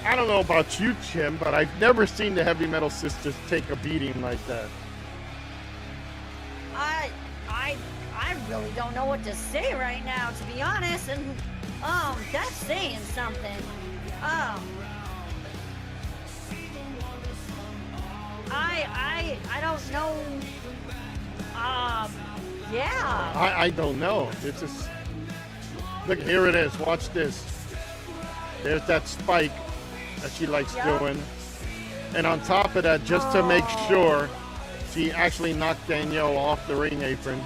[SPEAKER 3] I don't know about you, Jim, but I've never seen the Heavy Metal Sisters take a beating like that.
[SPEAKER 2] I really don't know what to say right now, to be honest, and that's saying something. I don't know. Yeah.
[SPEAKER 3] I don't know. It's just... Look, here it is. Watch this. There's that spike that she likes
[SPEAKER 2] Yeah.
[SPEAKER 3] doing. And on top of that, just to make sure, she actually knocked Danielle off the ring apron.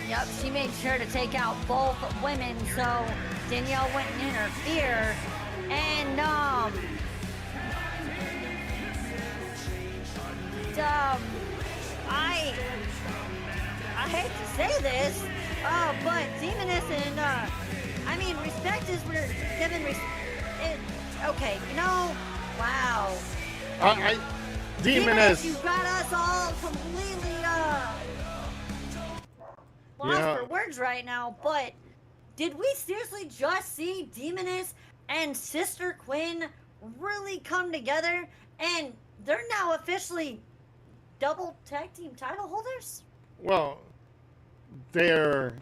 [SPEAKER 2] Yep, she made sure to take out both women, so Danielle wouldn't interfere. And I hate to say this, but Demoness and I mean, respect is given. Okay, you know, wow.
[SPEAKER 3] Demoness.
[SPEAKER 2] You got us all completely lost
[SPEAKER 3] Yeah.
[SPEAKER 2] for words right now, but did we seriously just see Demoness and Sister Quinn really come together and they're now officially double tag team title holders?
[SPEAKER 3] Well, this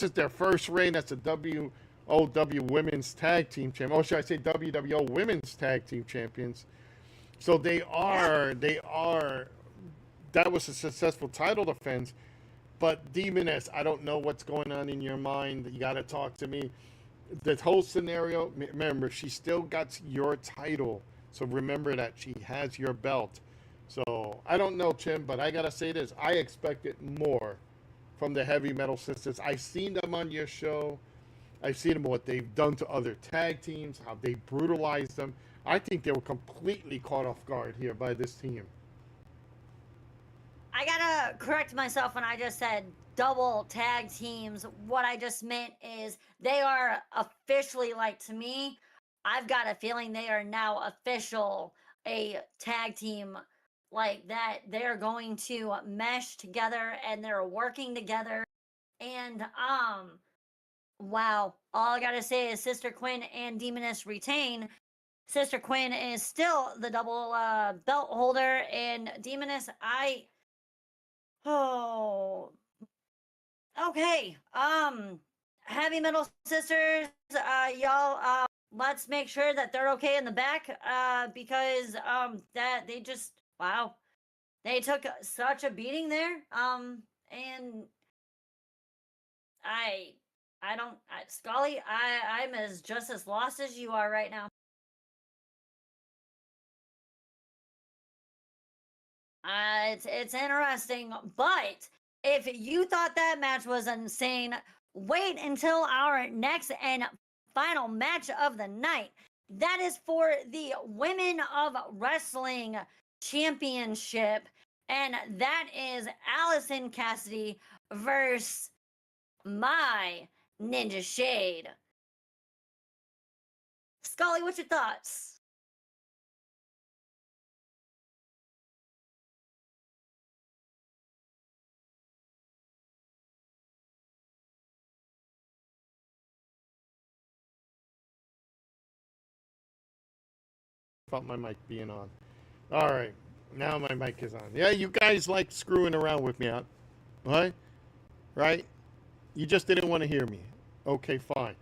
[SPEAKER 3] is their first reign as a WWO Women's Tag Team Champions. Or should I say WWO Women's Tag Team Champions. So they are, that was a successful title defense. But Demoness, I don't know what's going on in your mind. You got to talk to me. The whole scenario, remember, she still got your title. So remember that she has your belt. So I don't know, Tim, but I got to say this. I expected more from the Heavy Metal Sisters. I've seen them on your show. I've seen them, what they've done to other tag teams, how they brutalized them. I think they were completely caught off guard here by this team.
[SPEAKER 2] I gotta correct myself when I just said double tag teams. What I just meant is they are officially, like, to me, I've got a feeling they are now official a tag team, like that they're going to mesh together and they're working together. And wow, all I gotta say is Sister Quinn and Demoness retain. Sister Quinn is still the double belt holder, and Demoness, oh, okay. Heavy Metal Sisters, y'all, let's make sure that they're okay in the back, because that they just, wow, they took such a beating there. And I don't, Scully, I'm as just as lost as you are right now. It's interesting, but if you thought that match was insane, wait until our next and final match of the night. That is for the Women of Wrestling Championship, and that is Allison Cassidy versus my Ninja Shade. Scully, what's your thoughts?
[SPEAKER 3] Thought my mic being on. All right, now my mic is on. Yeah, you guys like screwing around with me, huh? What? Right? You just didn't want to hear me. Okay, fine.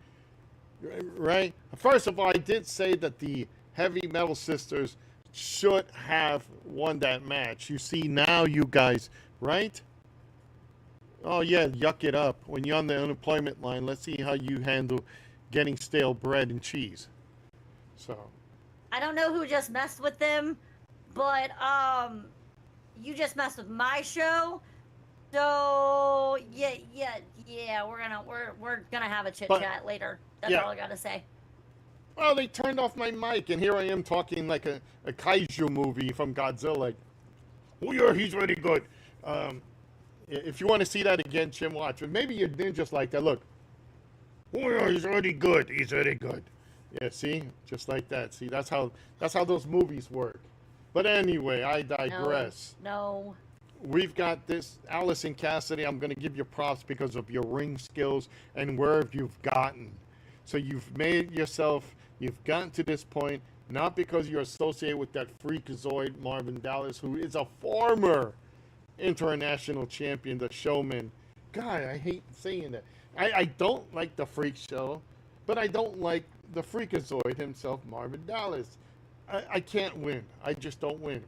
[SPEAKER 3] Right? First of all, I did say that the Heavy Metal Sisters should have won that match. You see now, you guys, right? Oh yeah, yuck it up. When you're on the unemployment line, let's see how you handle getting stale bread and cheese. So.
[SPEAKER 2] I don't know who just messed with them, but you just messed with my show. So yeah, we're gonna have a chit chat later. That's all I gotta say.
[SPEAKER 3] Well, they turned off my mic, and here I am talking like a kaiju movie from Godzilla. Like, oh yeah, he's really good. If you want to see that again, Jim, watch it. Maybe your ninjas like that. Look, oh yeah, he's really good. He's really good. Yeah, see, just like that. See, that's how those movies work. But anyway, I digress.
[SPEAKER 2] No.
[SPEAKER 3] We've got this Allison Cassidy. I'm going to give you props because of your ring skills and where you've gotten. So you've made yourself. You've gotten to this point not because you're associated with that freakazoid Marvin Dallas, who is a former international champion, the Showman. God, I hate saying that. I don't like the Freak Show, but I don't like the Freakazoid himself, Marvin Dallas. I can't win. I just don't win.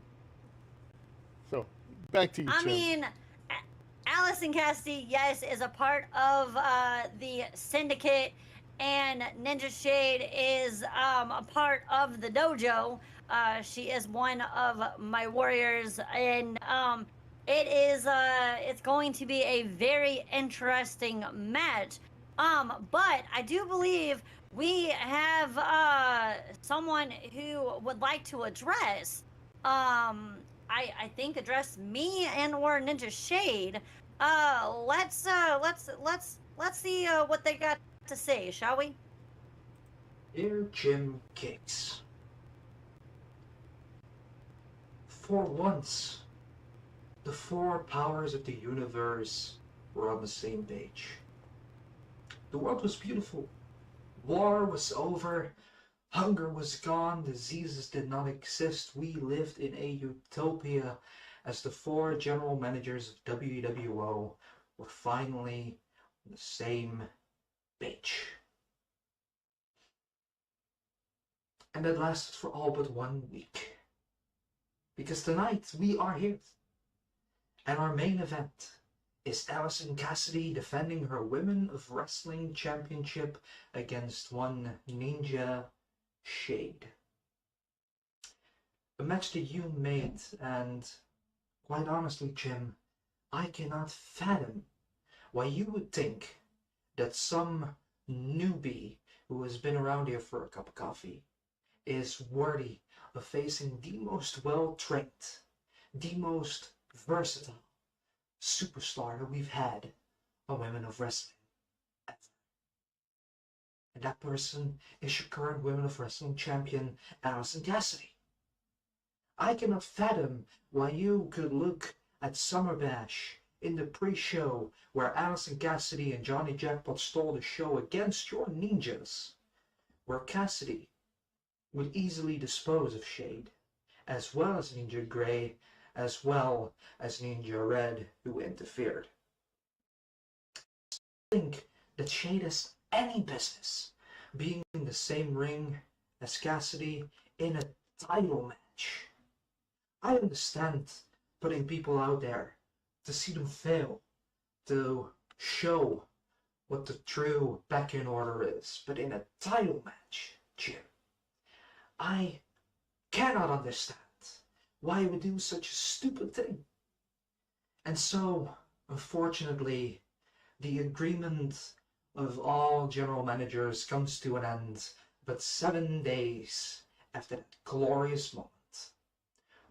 [SPEAKER 3] So, back to you,
[SPEAKER 2] I
[SPEAKER 3] Jim.
[SPEAKER 2] mean, Allison Cassidy, yes, is a part of the Syndicate, and Ninja Shade is a part of the dojo. She is one of my warriors, and it's going to be a very interesting match. But I do believe we have someone who would like to address I think address me and or Ninja Shade. Let's see what they got to say, shall we?
[SPEAKER 5] Dear Jim Kicks, for once, the four powers of the universe were on the same page. The world was beautiful. War was over. Hunger was gone. Diseases did not exist. We lived in a utopia as the four general managers of WWO were finally on the same page. And that lasted for all but 1 week. Because tonight we are here. And our main event is Allison Cassidy defending her Women of Wrestling Championship against one Ninja Shade. A match that you made, and quite honestly, Jim, I cannot fathom why you would think that some newbie who has been around here for a cup of coffee is worthy of facing the most well-trained, the most versatile superstar that we've had on Women of Wrestling ever. And that person is your current Women of Wrestling champion, Allison Cassidy. I cannot fathom why you could look at Summer Bash in the pre-show where Allison Cassidy and Johnny Jackpot stole the show against your ninjas, where Cassidy would easily dispose of Shade, as well as Ninja Grey, as well as Ninja Red, who interfered. I think that Shade has any business being in the same ring as Cassidy in a title match. I understand putting people out there to see them fail, to show what the true back-in order is, but in a title match, Jim, I cannot understand why you would do such a stupid thing. And so, unfortunately, the agreement of all general managers comes to an end but 7 days after that glorious moment.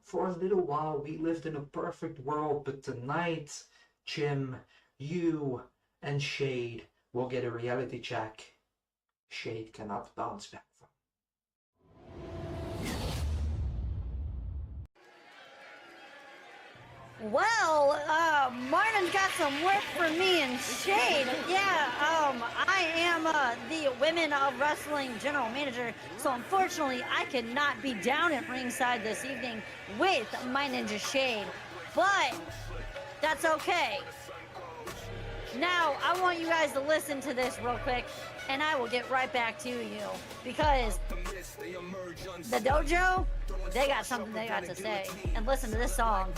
[SPEAKER 5] For a little while we lived in a perfect world, but tonight, Jim, you and Shade will get a reality check Shade cannot bounce back from.
[SPEAKER 2] Well, Martin's got some work for me and Shade. Yeah, I am the Women of Wrestling General Manager, so unfortunately I could not be down at ringside this evening with my Ninja Shade, but that's okay. Now, I want you guys to listen to this real quick, and I will get right back to you, because the dojo, they got something they got to say. And listen to this song.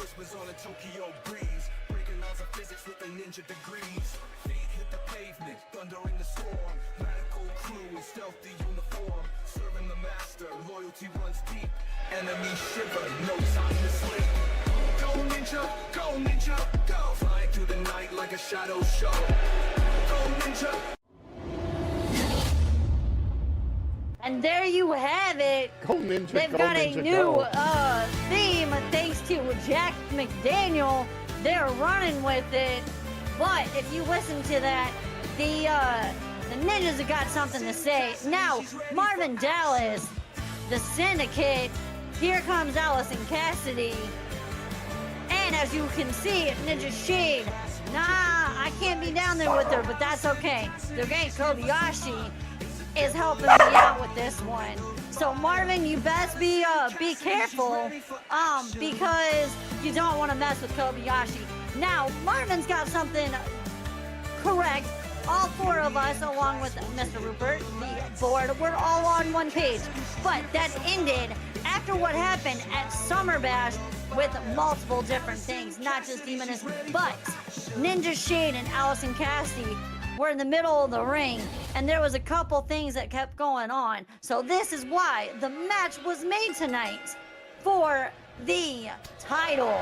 [SPEAKER 6] Enemy shiver, no time to sleep. Go ninja, go. Flying through the night like a shadow show. Go ninja.
[SPEAKER 2] And there you have it.
[SPEAKER 3] Go Ninja,
[SPEAKER 2] They've
[SPEAKER 3] go
[SPEAKER 2] got
[SPEAKER 3] Ninja,
[SPEAKER 2] a new
[SPEAKER 3] go.
[SPEAKER 2] theme thanks to Jack McDaniel. They're running with it. But if you listen to that, the ninjas have got something to say. Now, Marvin Dallas, the Syndicate, here comes Allison Cassidy. And as you can see, Ninja Shade, nah, I can't be down there with her, but that's okay. The great Kobayashi is helping me out with this one. So Marvin, you best be careful, because you don't want to mess with Kobayashi. Now, Marvin's got something correct. All four of us, along with Mr. Rupert, the board, we're all on one page. But that ended after what happened at Summer Bash with multiple different things, not just Demoness, but Ninja Shade and Allison Cassidy were in the middle of the ring, and there was a couple things that kept going on. So this is why the match was made tonight for the title.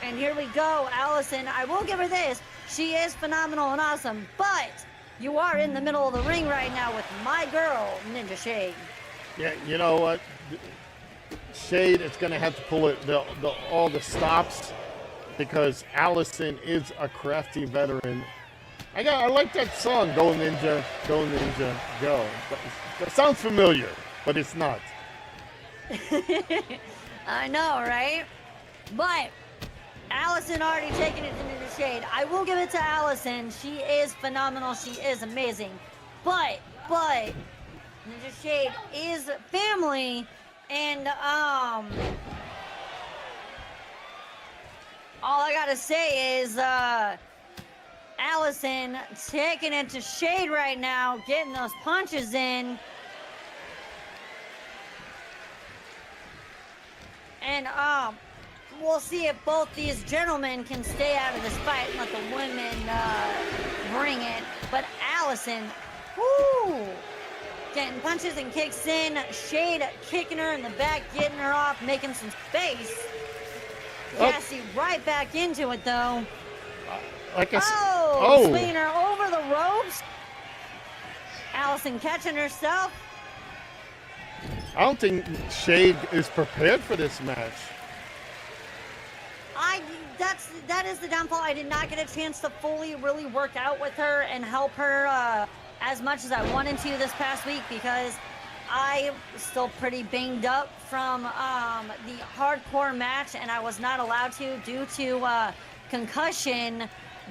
[SPEAKER 2] And here we go, Allison. I will give her this. She is phenomenal and awesome, but you are in the middle of the ring right now with my girl, Ninja Shade.
[SPEAKER 3] Yeah, you know what? Shade is going to have to pull it all the stops, because Allison is a crafty veteran. I like that song, Go Ninja, Go. That sounds familiar, but it's not.
[SPEAKER 2] I know, right? But Allison already taken it to Ninja Shade. I will give it to Allison. She is phenomenal. She is amazing. But Ninja Shade is family, and all I gotta say is Allison taking it to Shade right now, getting those punches in. And we'll see if both these gentlemen can stay out of this fight and let the women bring it. But Allison, whoo, getting punches and kicks in. Shade kicking her in the back, getting her off, making some space. Cassie right back into it though.
[SPEAKER 3] Like I said,
[SPEAKER 2] Swinging her over the ropes. Allison catching herself.
[SPEAKER 3] I don't think Shade is prepared for this match.
[SPEAKER 2] That is the downfall. I did not get a chance to fully really work out with her and help her as much as I wanted to this past week because I was still pretty banged up from the hardcore match and I was not allowed to due to concussion.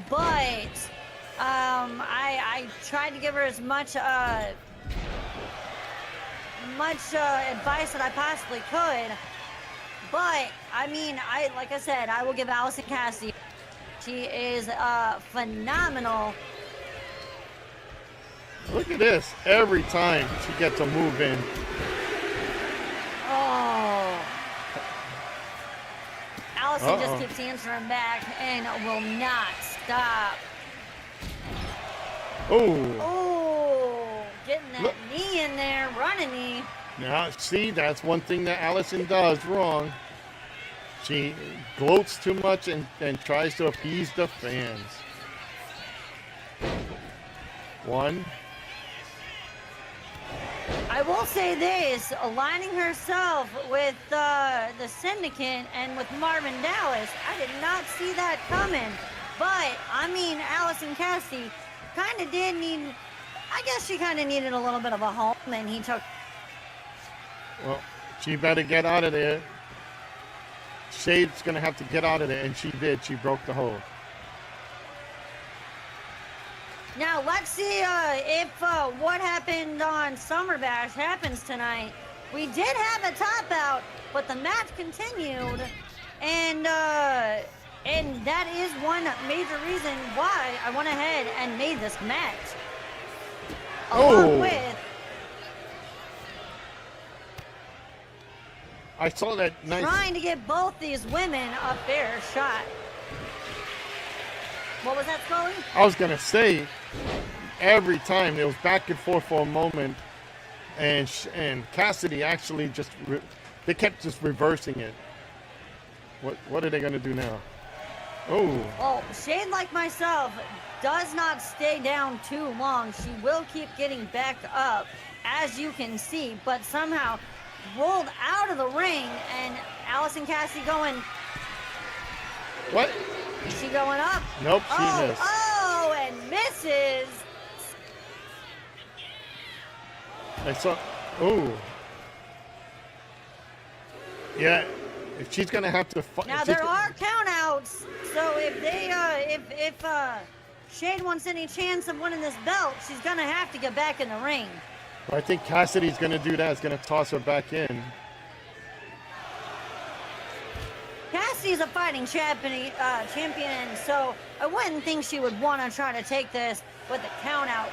[SPEAKER 2] But I tried to give her as much advice that I possibly could. But I mean, like I said, I will give Allison Cassidy. She is phenomenal.
[SPEAKER 3] Look at this. Every time she gets a move in.
[SPEAKER 2] Oh. Allison just
[SPEAKER 3] Uh-oh.
[SPEAKER 2] keeps answering back and will not stop.
[SPEAKER 3] Oh.
[SPEAKER 2] Oh, getting that
[SPEAKER 3] Look.
[SPEAKER 2] knee in there, running knee.
[SPEAKER 3] Now, see, that's one thing that Allison does wrong. She gloats too much and tries to appease the fans. One.
[SPEAKER 2] I will say this, aligning herself with the Syndicate and with Marvin Dallas, I did not see that coming. But, I mean, Allison Cassidy kind of did need, I guess she kind of needed a little bit of a home, and he took.
[SPEAKER 3] Well, she better get out of there. Shade's going to have to get out of there, and she did. She broke the hold.
[SPEAKER 2] Now, let's see if what happened on Summer Bash happens tonight. We did have a tap out, but the match continued, and that is one major reason why I went ahead and made this match. Along with,
[SPEAKER 3] I saw that nice.
[SPEAKER 2] trying to give both these women a fair shot. What was that, Scully?
[SPEAKER 3] I was going to say, every time it was back and forth for a moment, and Cassidy actually just, they kept just reversing it. What are they going to do now? Oh.
[SPEAKER 2] Well, Shade, like myself, does not stay down too long. She will keep getting back up, as you can see, but somehow rolled out of the ring, and Allison Cassidy going.
[SPEAKER 3] What?
[SPEAKER 2] Is she going up?
[SPEAKER 3] Nope, she missed.
[SPEAKER 2] Oh, and misses.
[SPEAKER 3] I saw. Oh. Yeah. If she's gonna have to fight.
[SPEAKER 2] Now there are countouts, so if they, if Shade wants any chance of winning this belt, she's gonna have to get back in the ring.
[SPEAKER 3] I think Cassidy's gonna do that. Is gonna toss her back in.
[SPEAKER 2] Cassie's a fighting champion, so I wouldn't think she would want to try to take this with a count out.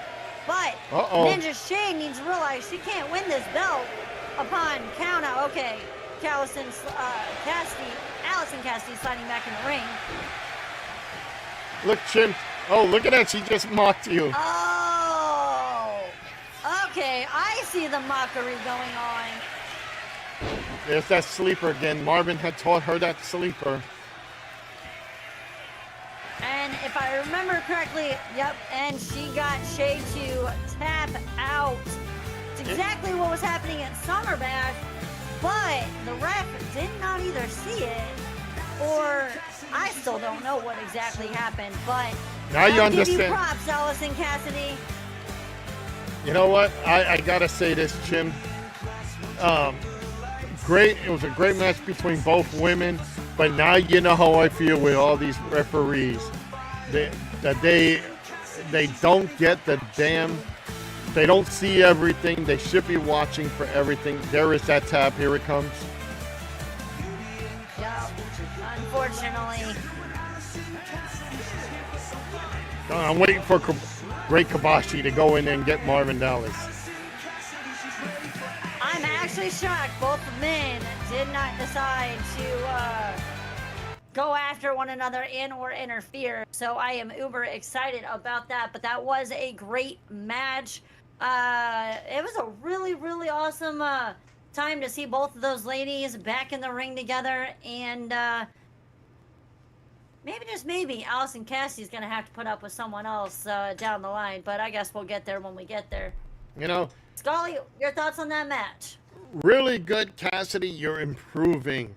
[SPEAKER 2] But Ninja Shade needs to realize she can't win this belt upon count out. Okay, Allison Cassidy sliding back in the ring.
[SPEAKER 3] Look, Chimp. Oh, look at that. She just mocked you.
[SPEAKER 2] Oh, okay, I see the mockery going on.
[SPEAKER 3] There's that sleeper again. Marvin had taught her that sleeper.
[SPEAKER 2] And if I remember correctly, yep, and she got Shade to tap out. It's exactly what was happening at Summer Bash, but the ref did not either see it, or I still don't know what exactly happened, but
[SPEAKER 3] Now you
[SPEAKER 2] I'll give
[SPEAKER 3] understand.
[SPEAKER 2] you props, Allison Cassidy.
[SPEAKER 3] You know what? I gotta say this, Jim. Great. It was a great match between both women, but now you know how I feel with all these referees. They don't get the damn. They don't see everything. They should be watching for everything. There is that tab. Here it comes.
[SPEAKER 2] No, unfortunately.
[SPEAKER 3] I'm waiting for Great Kabashi to go in and get Marvin Dallas.
[SPEAKER 2] I'm actually shocked both men did not decide to go after one another and or interfere. So I am uber excited about that. But that was a great match. It was a really, really awesome time to see both of those ladies back in the ring together. And maybe, just maybe, Allison Cassidy's going to have to put up with someone else down the line. But I guess we'll get there when we get there.
[SPEAKER 3] You know,
[SPEAKER 2] Scully, your thoughts on that match?
[SPEAKER 3] really good, Cassidy. You're improving.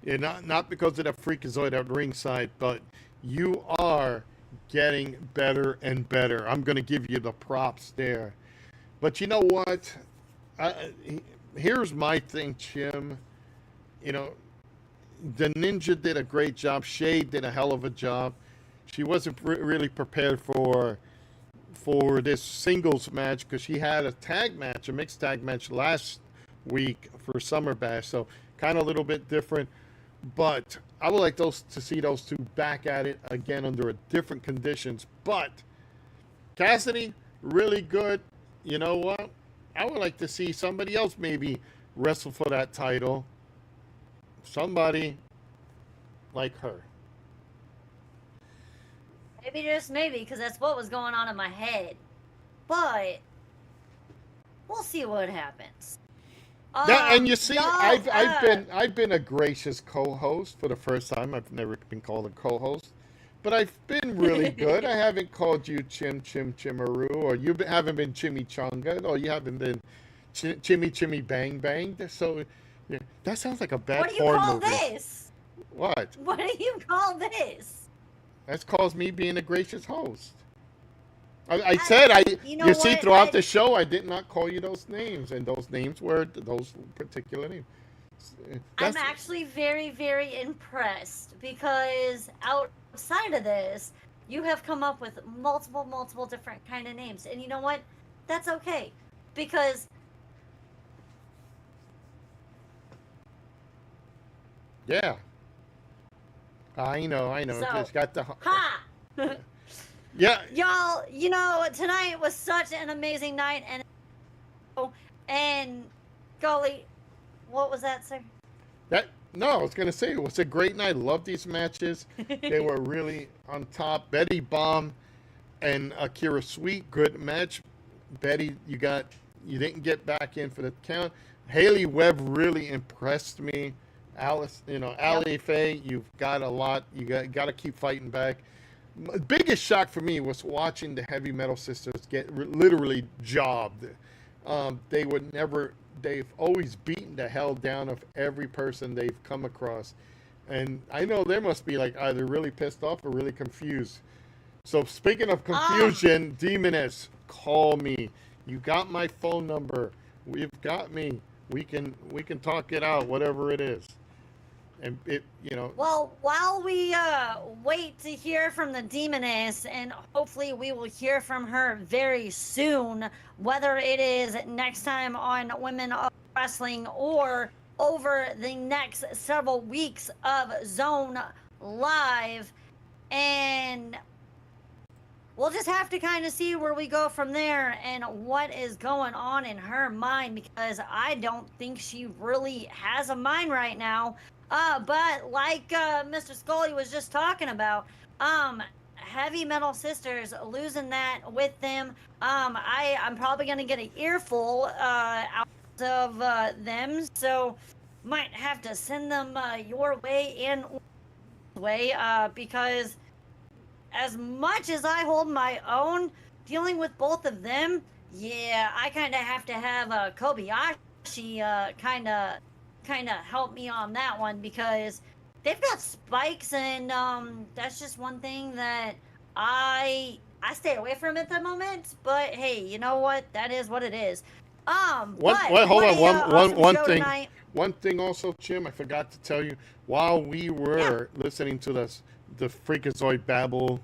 [SPEAKER 3] You're not because of the freakazoid at ringside, but you are getting better and better. I'm going to give you the props there. But you know what? Here's my thing, Jim. You know, the Ninja did a great job. Shay did a hell of a job. She wasn't really prepared for this singles match because she had a mixed tag match last week for Summer Bash. So kind of a little bit different. But I would like to see those two back at it again under different conditions. But Cassidy, really good. You know what? I would like to see somebody else maybe wrestle for that title. Somebody like her.
[SPEAKER 2] Maybe, just maybe, because that's what was going on in my head. But we'll see what happens.
[SPEAKER 3] Yeah, and you see,
[SPEAKER 2] y'all,
[SPEAKER 3] I've been a gracious co-host for the first time. I've never been called a co-host, but I've been really good. I haven't called you Chimaroo, or you haven't been Chimichanga, or you haven't been Chimmy Bang Bang. So yeah, that sounds like a bad
[SPEAKER 2] what do you
[SPEAKER 3] porn
[SPEAKER 2] call
[SPEAKER 3] movie.
[SPEAKER 2] this?
[SPEAKER 3] What?
[SPEAKER 2] What do you call this?
[SPEAKER 3] That's caused me being a gracious host. I said you see
[SPEAKER 2] what?
[SPEAKER 3] throughout the show I did not call you those names, and those names were those particular names.
[SPEAKER 2] I'm actually very, very impressed because outside of this, you have come up with multiple different kind of names, and you know what? That's okay because
[SPEAKER 3] yeah. I know.
[SPEAKER 2] So,
[SPEAKER 3] Just got the
[SPEAKER 2] ha.
[SPEAKER 3] yeah.
[SPEAKER 2] Y'all, tonight was such an amazing night, and golly, what was that, sir?
[SPEAKER 3] No, I was gonna say it was a great night. Love these matches. They were really on top. Betty Bomb and Akira Sweet, good match. Betty, you didn't get back in for the count. Haley Webb really impressed me. Alice, Allie Faye, you've got a lot. You got to keep fighting back. Biggest shock for me was watching the Heavy Metal Sisters get literally jobbed. They've always beaten the hell down of every person they've come across. And I know they must be like either really pissed off or really confused. So speaking of confusion, Demoness, call me. You got my phone number. You've got me. We can talk it out, whatever it is. And
[SPEAKER 2] Well, while we wait to hear from the Demoness, and hopefully we will hear from her very soon, whether it is next time on Women of Wrestling or over the next several weeks of Zone Live, and we'll just have to kind of see where we go from there and what is going on in her mind, because I don't think she really has a mind right now. But like Mr. Scully was just talking about, Heavy Metal Sisters, losing that with them, I'm probably going to get an earful out of them, so might have to send them your way and way, because as much as I hold my own, dealing with both of them, yeah, I kind of have to have Kobayashi kind of help me on that one, because they've got spikes, and that's just one thing that I stay away from at the moment. But hey, you know what? That is what it is.
[SPEAKER 3] Hold on. One thing also, Jim, I forgot to tell you. While we were listening to the Freakazoid babble,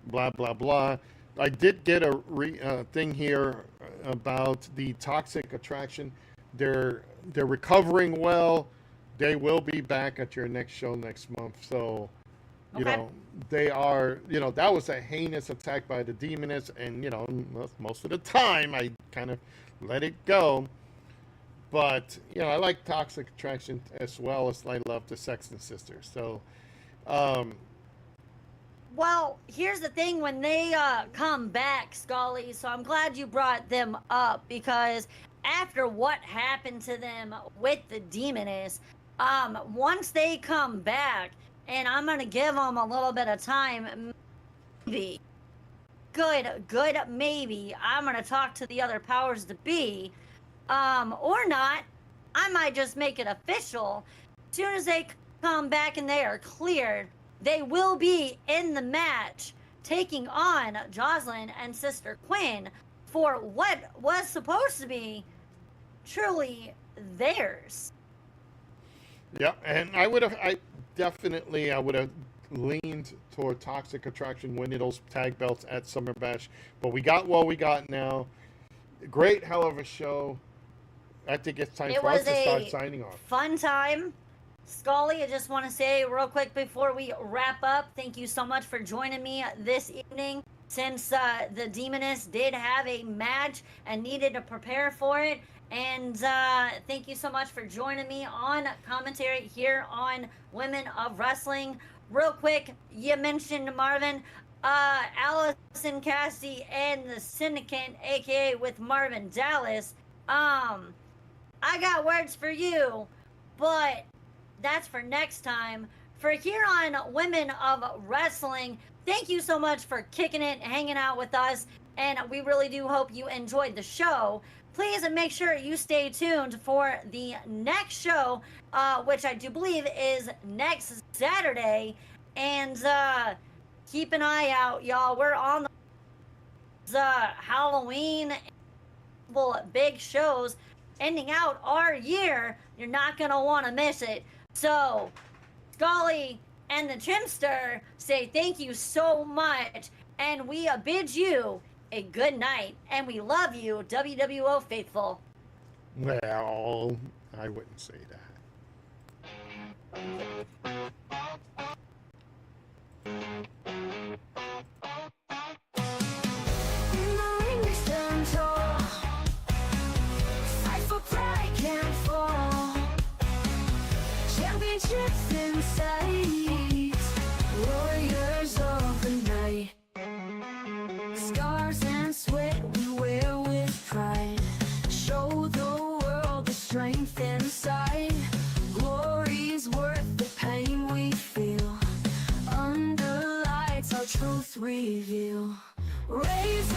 [SPEAKER 3] blah blah blah, I did get a thing here about the Toxic Attraction. They're recovering well. They will be back at your next show next month. So, they are, that was a heinous attack by the Demoness, and, most of the time I kind of let it go. But I like Toxic Attraction as well as I love the Sexton Sisters. So,
[SPEAKER 2] Well, here's the thing when they come back, Scully. So I'm glad you brought them up because after what happened to them with the Demoness, once they come back, and I'm gonna give them a little bit of time, maybe, good, maybe I'm gonna talk to the other powers to be, or not. I might just make it official. As soon as they come back and they are cleared, they will be in the match taking on Jocelyn and Sister Quinn for what was supposed to be truly theirs.
[SPEAKER 3] yeah, and I would have leaned toward Toxic Attraction winning those tag belts at Summer Bash, but we got what we got now. Great, hell of a show. I think it's time for us to start signing off.
[SPEAKER 2] Fun time. Scully, I just want to say real quick before we wrap up, thank you so much for joining me this evening. Since the Demoness did have a match and needed to prepare for it. And thank you so much for joining me on commentary here on Women of Wrestling. Real quick, you mentioned Marvin, Allison Cassidy and the Syndicate, aka with Marvin Dallas. I got words for you, but that's for next time. For here on Women of Wrestling, thank you so much for kicking it, hanging out with us, and we really do hope you enjoyed the show. Please make sure you stay tuned for the next show, which I do believe is next Saturday, and keep an eye out, y'all. We're on the Halloween big shows ending out our year. You're not gonna want to miss it. So, Scully and the Trimster say thank you so much, and we bid you a good night, and we love you, WWO faithful.
[SPEAKER 3] Well, I wouldn't say that.
[SPEAKER 1] In the ring we stand tall, fight for pride, can't fall. Championships in sight, warriors of the night. Scars and sweat we wear with pride, show the world the strength inside. Glory's worth the pain we feel, under lights our truth reveal. Raise